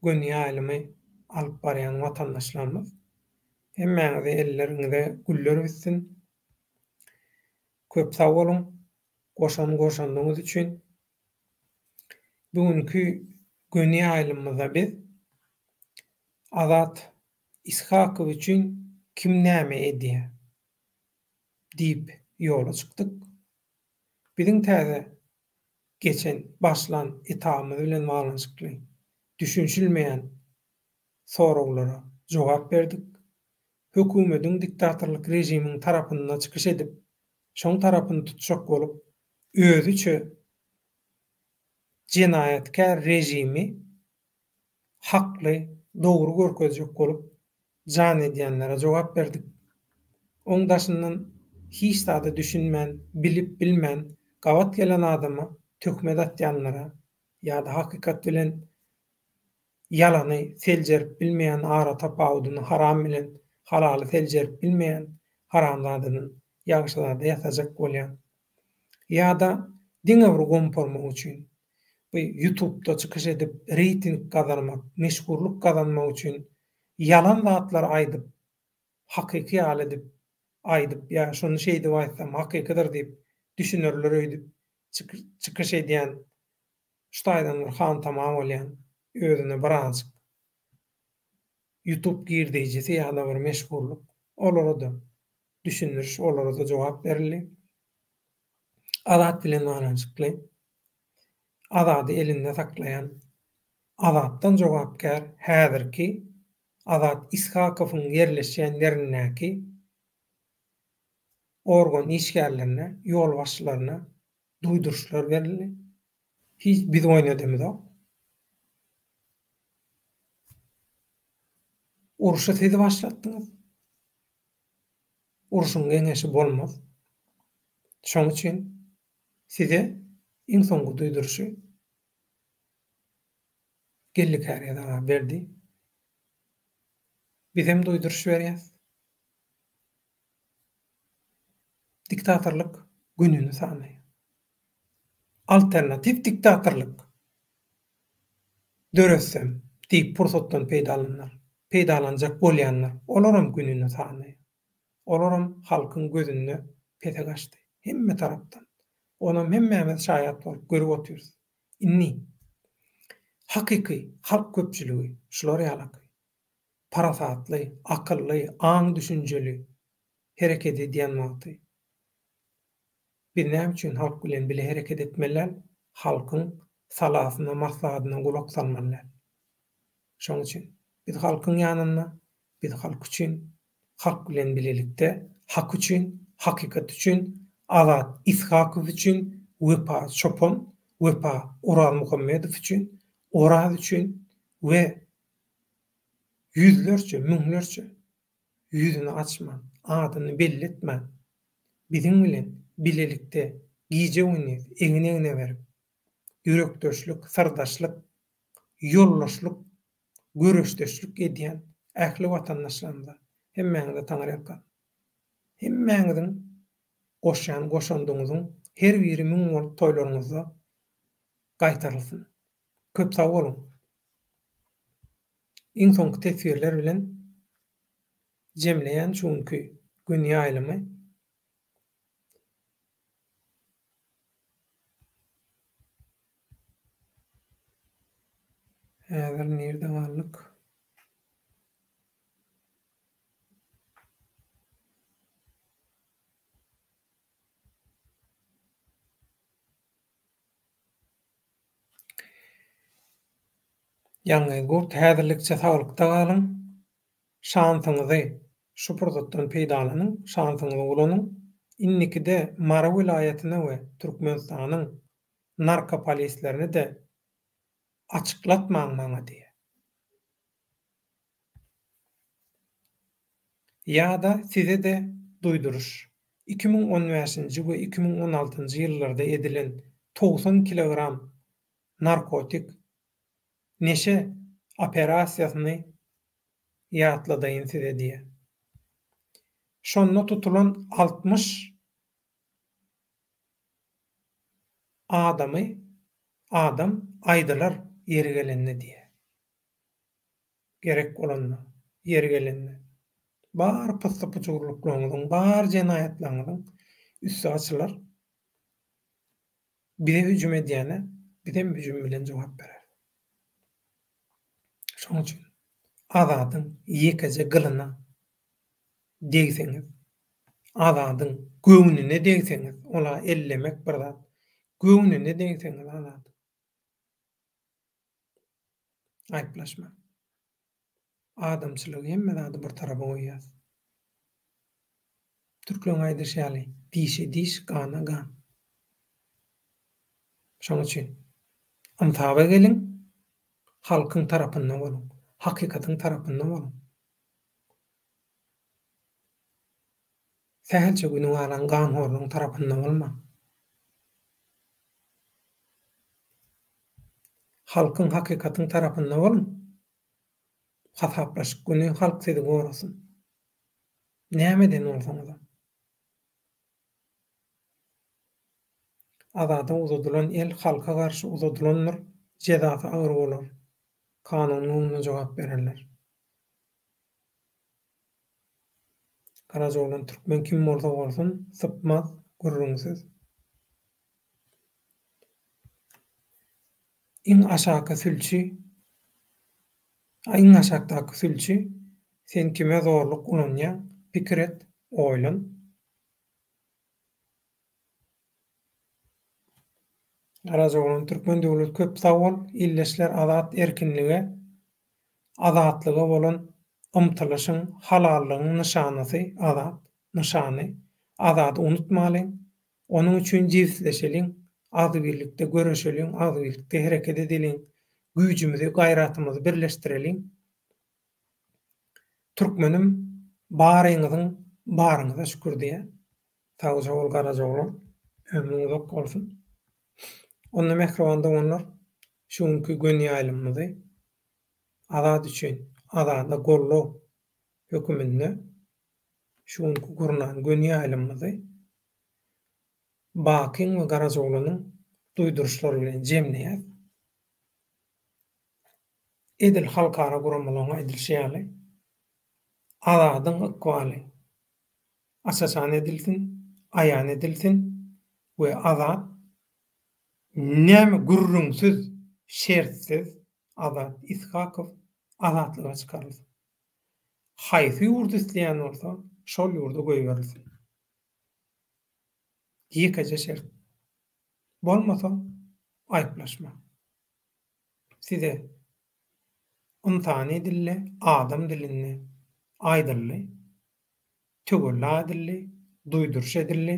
gönýä ýalymy alyp barýan watandaşlarymyz hemmeňize elleriňize güller bitsin. Köp sag bolun. Goşandygyňyz üçin. Bugünkü gönýä ýalymyzda biz Azat İshakow üçin kim näme edýär diýip ýola çykdyk. Biziň täze geçen başlan itaamyz bilen baglanyşykly düşünşilmeýän soraglara jogap berdik. Hökümetiň diktatorlyk rejimiň tarapyndan çykyş edip, şoň tarapyny tutjak bolup, özüçe jenaýatkär rejimi hakly, dogry görkezjek bolup jan edýänlere jogap berdik. Oň daşyndan hiç zada düşünmän, bilip bilmän, gawat gelen adama tökmet atýanlara ýa-da hakykat bilen ýalany seljerip bilmeýän ara tapawudyny haram bilen halaly seljerip bilmeýän haramzadyny ýagşylada ýatajak bolýan. Ýa-da diňe bir gompormak üçin bu YouTube'da çykyş edip reyting gazanmak, meşgurluk gazanmak üçin yalan zatlar aýdyp, hakyky ýaly edip aýdyp ýa şonu şeýdi aýtsam hakykydyr diýip düşünürler öýdüp çykyş edýän şutaýdan bir han tamam bolýan özüne birazjyk YouTube girdejisi ýa-da bir meşgurluk olara da düşündiriş, olara da jogap berildi. Azat bilen baglanyşykly, azady elinde saklayan, azatdan jogapkär häzirki Azat Ishakowyň yerleşýän ýerindäki organ işgärlerine, ýol başçylaryna duýduruşlar berildi. Hiç biz oýnadymyz-da. Uruşa tezi başlatdyňyz. Uruşyň geňeşi bolmaz. Şoň üçin size iň soňky duýduruşy gellik härýärde berdi. Biz hem duýduruş berýäs. Diktatorlyk gününi sanaý. Alternatif diktatorlyk. Döretsem diýip pursatdan peýdalanjak bolýanlar, olaram gününi sanaý. Olaram halkyň gözünde pete gaçdy. Hemme tarapdan. Onam hemmämiz şaýat bolup görüp oturýarys. Inni hakyky halk köpçüligi şular ýalaky. Parasatly, akylly, aň düşünjeli hereket edýän wagty. Bir näme üçin halk bilen bile hereket etmeler, halkyň salasyna, maksadyna gulak salmalar. Şoň üçin biz halkyň ýanyna, biz halk üçin, halk bilen bilelikde, hak üçin, hakykat üçin, Azat Ishakow üçin, Wepa Çopon, Wepa Ural Muhammedow üçin, Oraz üçin we yüzlerce, müňlerce yüzüni açman, adyny belli etmän, biziň bilen bilelikde giýje oýnaýyp, eňine berip, ýürekdöşlük, sırdaşlyk, ýollaşlyk, görüşdeşlik edýän ähli watandaşlarymyza hemmäňize taňrypkan. Hemmäňiziň goşandygyňyzyň her biri müň bolup toýlaryňyzda gaýtarylsyn. Köp sag bolun. Iň soňky tesbirler bilen jemleýän çünki gün ýaýlymy häzir nerede barlyk? Ýa-ni gurt häzirlikçe saglykda galyň. Şansyňyzy şu pursatdan peýdalanyň, şansyňyzy ulanyň. Innikide Mara vilayatyna we Türkmenistanyň narkopolislerini de açyklatmaň maňa diýe. Ýa-da size de duýduruş. 2015-nji we 2016-njy ýyllarda edilen 90 kilogram narkotik neşe operasiýasyny ýatladaýyn size diýe. Şonda tutulan 60 adam aýdylar ýeri gelende diýe. Gerek bolanma ýeri gelende. Bar pysda-puçurlyklaryň, bar jenaýatlaryň üstü açylar. Bire hüjüm edýäne, birem hüjüm bilen jogap berer. Şoň üçin Azadyň ýekece gylyna degseňiz, Azadyň göwnüne degseňiz, ola ellemek bir zat Göwüne ne deňseňiz azat. Aýplaşma. Adamçylygy hemme zady bir tarafa goýýar. Türkleň aýdyrşýaly dişe diş, gana gan. Şoň üçin ymtaba geliň, halkyň tarapynda boluň, hakykatyň tarapynda boluň. Sähelçe günüň alan gan horluň tarapynda bolma. Halkyň hakykatyň tarapynda boluň. Hasaplaşyk güni halk sizi gorasyn. Nämeden bolsaňyz. Azada uzadylan el halka garşy uzadylanlar, jezasy agyr bolar. Kanunyna jogap bererler. Karaja bolan türkmen kim bolsa bolsun, sypmaz, gurrunsyz. Iň aşaky sülçi, iň aşakdaky sülçi, sen kime zorluk ulanýa, pikir et, oýlan. Karaja bolan türkmen döwlet köp sawal, illeşler azat erkinlige, azatlyga bolan ymtylyşyň, halallygyň nyşanysy, azat nyşany. Azaty unutmalyň. Onuň üçin jibsleşeliň, azy birlikde göreşeliň, azy birlikde hereket edeliň, güýjümizi, gaýratymyzy birleşdireliň. Türkmenim baryňyzyň baryňyza şükür diýe. Sag ol garaja bolan, ömrüňiz uzak bolsun. Onda mehrebanda bollar, şuňky gönü ýalymyzy azat üçin, azada gollu höküminde şuňky gurnan gönü ýalymyzy Bakyň we garaja bolanyň duýduruşlary bilen jemleýär. Edil halkara guramalaryň aýdylşýaly azadyň ykbaly asasan edilsin, aýan edilsin we azat näme gurrunsyz, şertsiz azat Ishakow azatlyga çykarylsyn. Haýsy ýurda isleýän bolsa, şol ýurda goýberilsin. Ýekaje şert. Bolmasa aýplaşma. Size ymtahan edildi, adam dilini aýdyrly, tögüllü adilli, duýduruş edilli,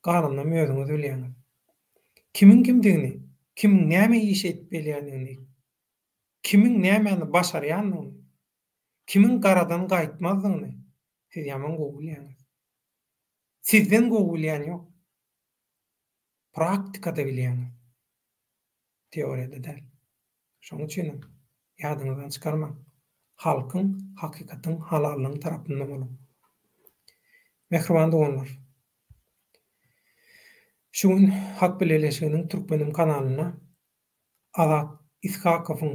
garyndan özüňiz bilýäňiz. Kimiň kimdigini, kim näme iş edip bilýänini, kimiň nämäni başarýanyny, kimiň garadan gaýtmazdygyny siz ýaman gowy bilýäňiz. Sizden gowy bilýän ýok. Praktikada bilýäňiz. Teoriýada däl. Şoň üçin ýadyňyzdan çykarmaň. Halkyň, hakykatyň, halallygyň tarapynda boluň. Mehriban doganlar. Şuň hak bileleşiginiň Türkmenim kanalyna Azat Ishakowyň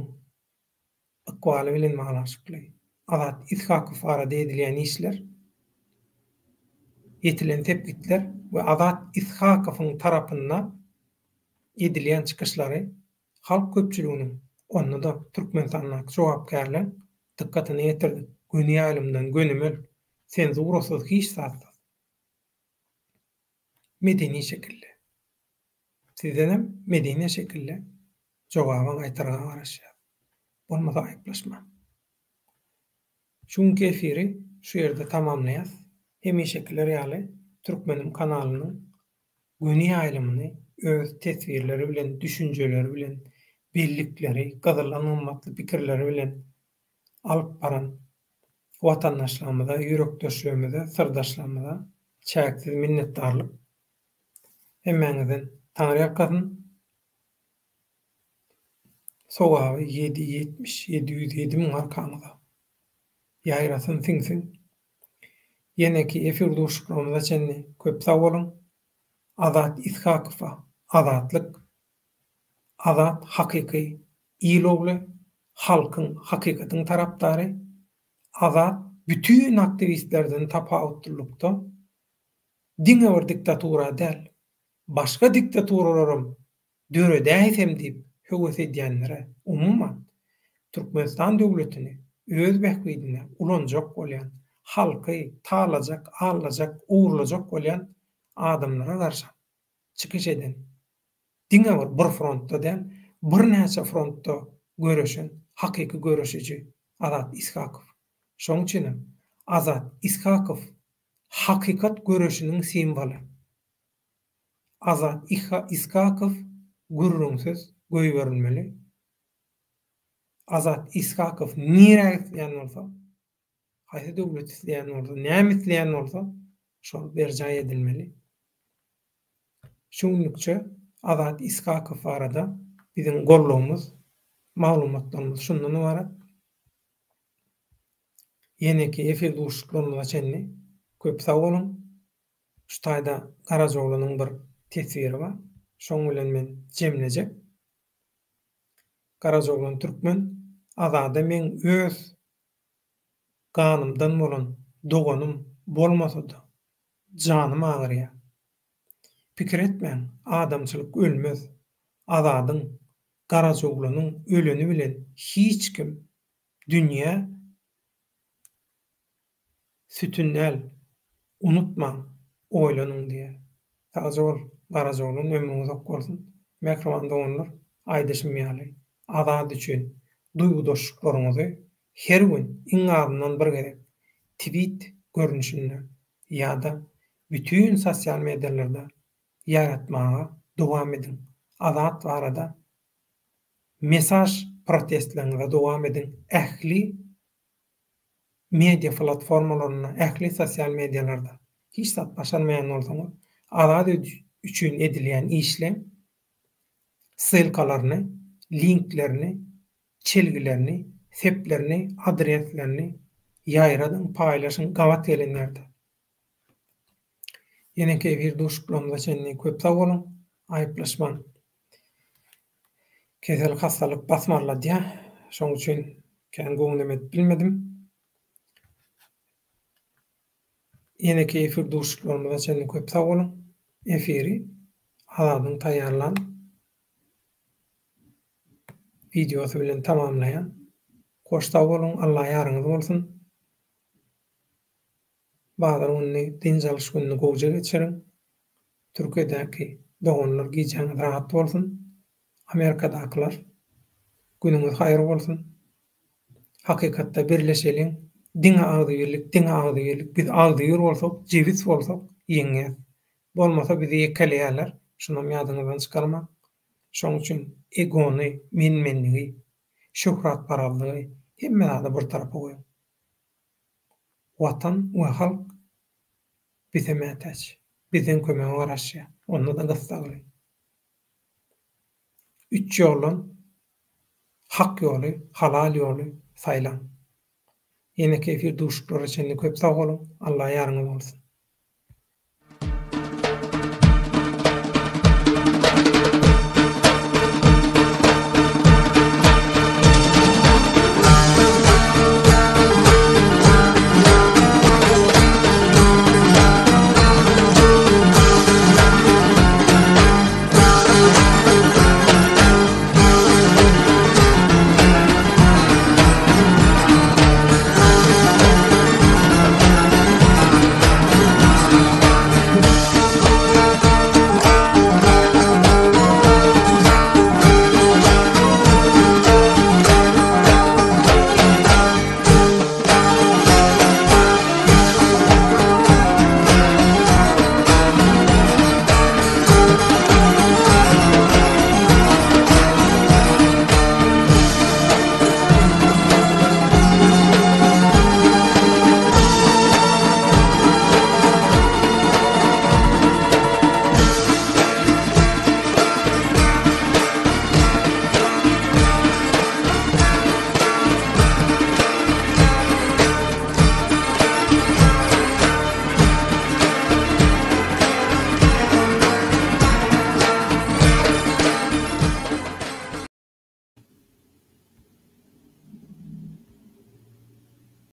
ykbaly bilen maglaşykly. Azat Ishakow arada edilýän işler, ýetilen tepkitler we Azat Ishakowyň tarapyndan edilýän çykyşlary halk köpçüliginiň onda da Türkmenistanlyk jogapkärler dikkatyny ýetirdi. Gönü ýalymdan gönümel, sen zurasyz hiç satdyň. Medeni şekilde. Sizdenem medeni şekilde jogaby gaýtarga garaşýar. Bolmasa aýplaşma. Şuň kefiri şu ýerde tamamlaýas. Hemişekiler ýaly Türkmenim kanalynyň gönü ýalymyny öz tesvirleri bilen, düşünjeleri bilen, bellikleri, gazalanmamakly pikirleri bilen alyp baran watandaşlarymyza, ýürekdeşlerimize, sirdaşlarymyza çäksiz minnetdarlyk. Hemmeňizden taňry ýakyn. Sogaby 707 miň arkamyza. Ýaýrasyn siňsin. Ýene-ki efir duşuklarymyza çenli köp sag bolun. Azat Ishakowa, azatlyk, azat hakyky, ýylogly, halkyň, hakykatyň tarapdary, azat bütün aktivistlerden tapawutlukda diňe bir diktatura däl, başga diktaturalarym döre däýsem diýip höwes edýänlere umumyň Türkmenistan döwletini öz bähbidine ulanjak bolýan, halky talajak, allajak, uğurlajak bolýan adamlara garşy çykyş eden Diňe bir frontda däl, bir näçe frontda göreşen hakyky göreşici Azat Ishakow. Şoň üçin Azat Ishakow hakykat göreşiniň simboly. Azat Ishakow gürrüňsiz göý berilmeli. Azat Ishakow nire isleýän bolsa, haýsy döwlet isleýän bolsa, näme isleýän bolsa, şol berjay edilmeli. Şuňlukça Azat Ishakow barada biziň gollugymyz, maglumatlarymyz şundan ibaret. Ýene-ki efir duşuklarymyza çenli köp sag bolun. Şu taýda Garajoglunyň bir tesiri bar. Şoň bilen men jemlejek. Garajoglan türkmen, azada men öz ganymdan bolan doganym bolmasa-da janym agyrýar. Pikir etmeň, adamçylyk ölmez. Azadyň, Garajoglunyň öleni bilen hiç kim dünýä sütünel unutma oýlanyň diýer. Tazol Garajoglunyň ömrüňiz uzak bolsun. Mekromanda onlar aýdyşmaýaly. Azad üçin duýgudaşlyklaryňyzy her gün iň azyndan bir gerek tweet görnüşinde ýa-da bütün sosial medialarda ýaratmaga dowam edin. Azat barada mesaj protestlerine dowam edin. Ähli media platformalaryna, ähli sosial medialarda hiç zat başarmaýan bolsaňyz, azat üçin edilýän işlem sylkalaryny, linklerini, çelgilerini, seplerini, adreslerini ýaýradyn, paýlaşyň gawat gelenlerde. Ýene-ki bir duşuklarymyza çenli köp sag bolun. Aýyplaşman. Kesel hastalyk basmarlady. Şoň üçin kän goňdymy bilmedim. Ýene-ki efir duşuklarymyza çenli köp sag bolun. Efiri Azadyň taýýarlan videosy bilen tamamlaýan. Hoş sag bolun, Allah ýarňyz bolsun. Bazar ony dinçalyş gününi gowja geçiriň. Türkiýedäki doganlar giýjäň rahat bolsun. Amerikadakylar günüňiz haýyr bolsun. Hakykatda birleşeliň. Diňe agdy biz agdy ýür bolsak, jewis bolsak ýeňe. Bolmasa bizi ýekelýärler. Şunam ýadyňyzdan çykarma. Şoň üçin egony, menmenligi, şöhrat paralygy hemme bir tarafa goýun. Watan we halk bize mätäç. Biziň kömeğe garaşýar. Onda da gysgaly. 3 ýolun hak ýoly, halal ýoly saýlan. Ýene-ki efir duşuklary çenli köp sag bolun. Allah ýarňyz bolsun.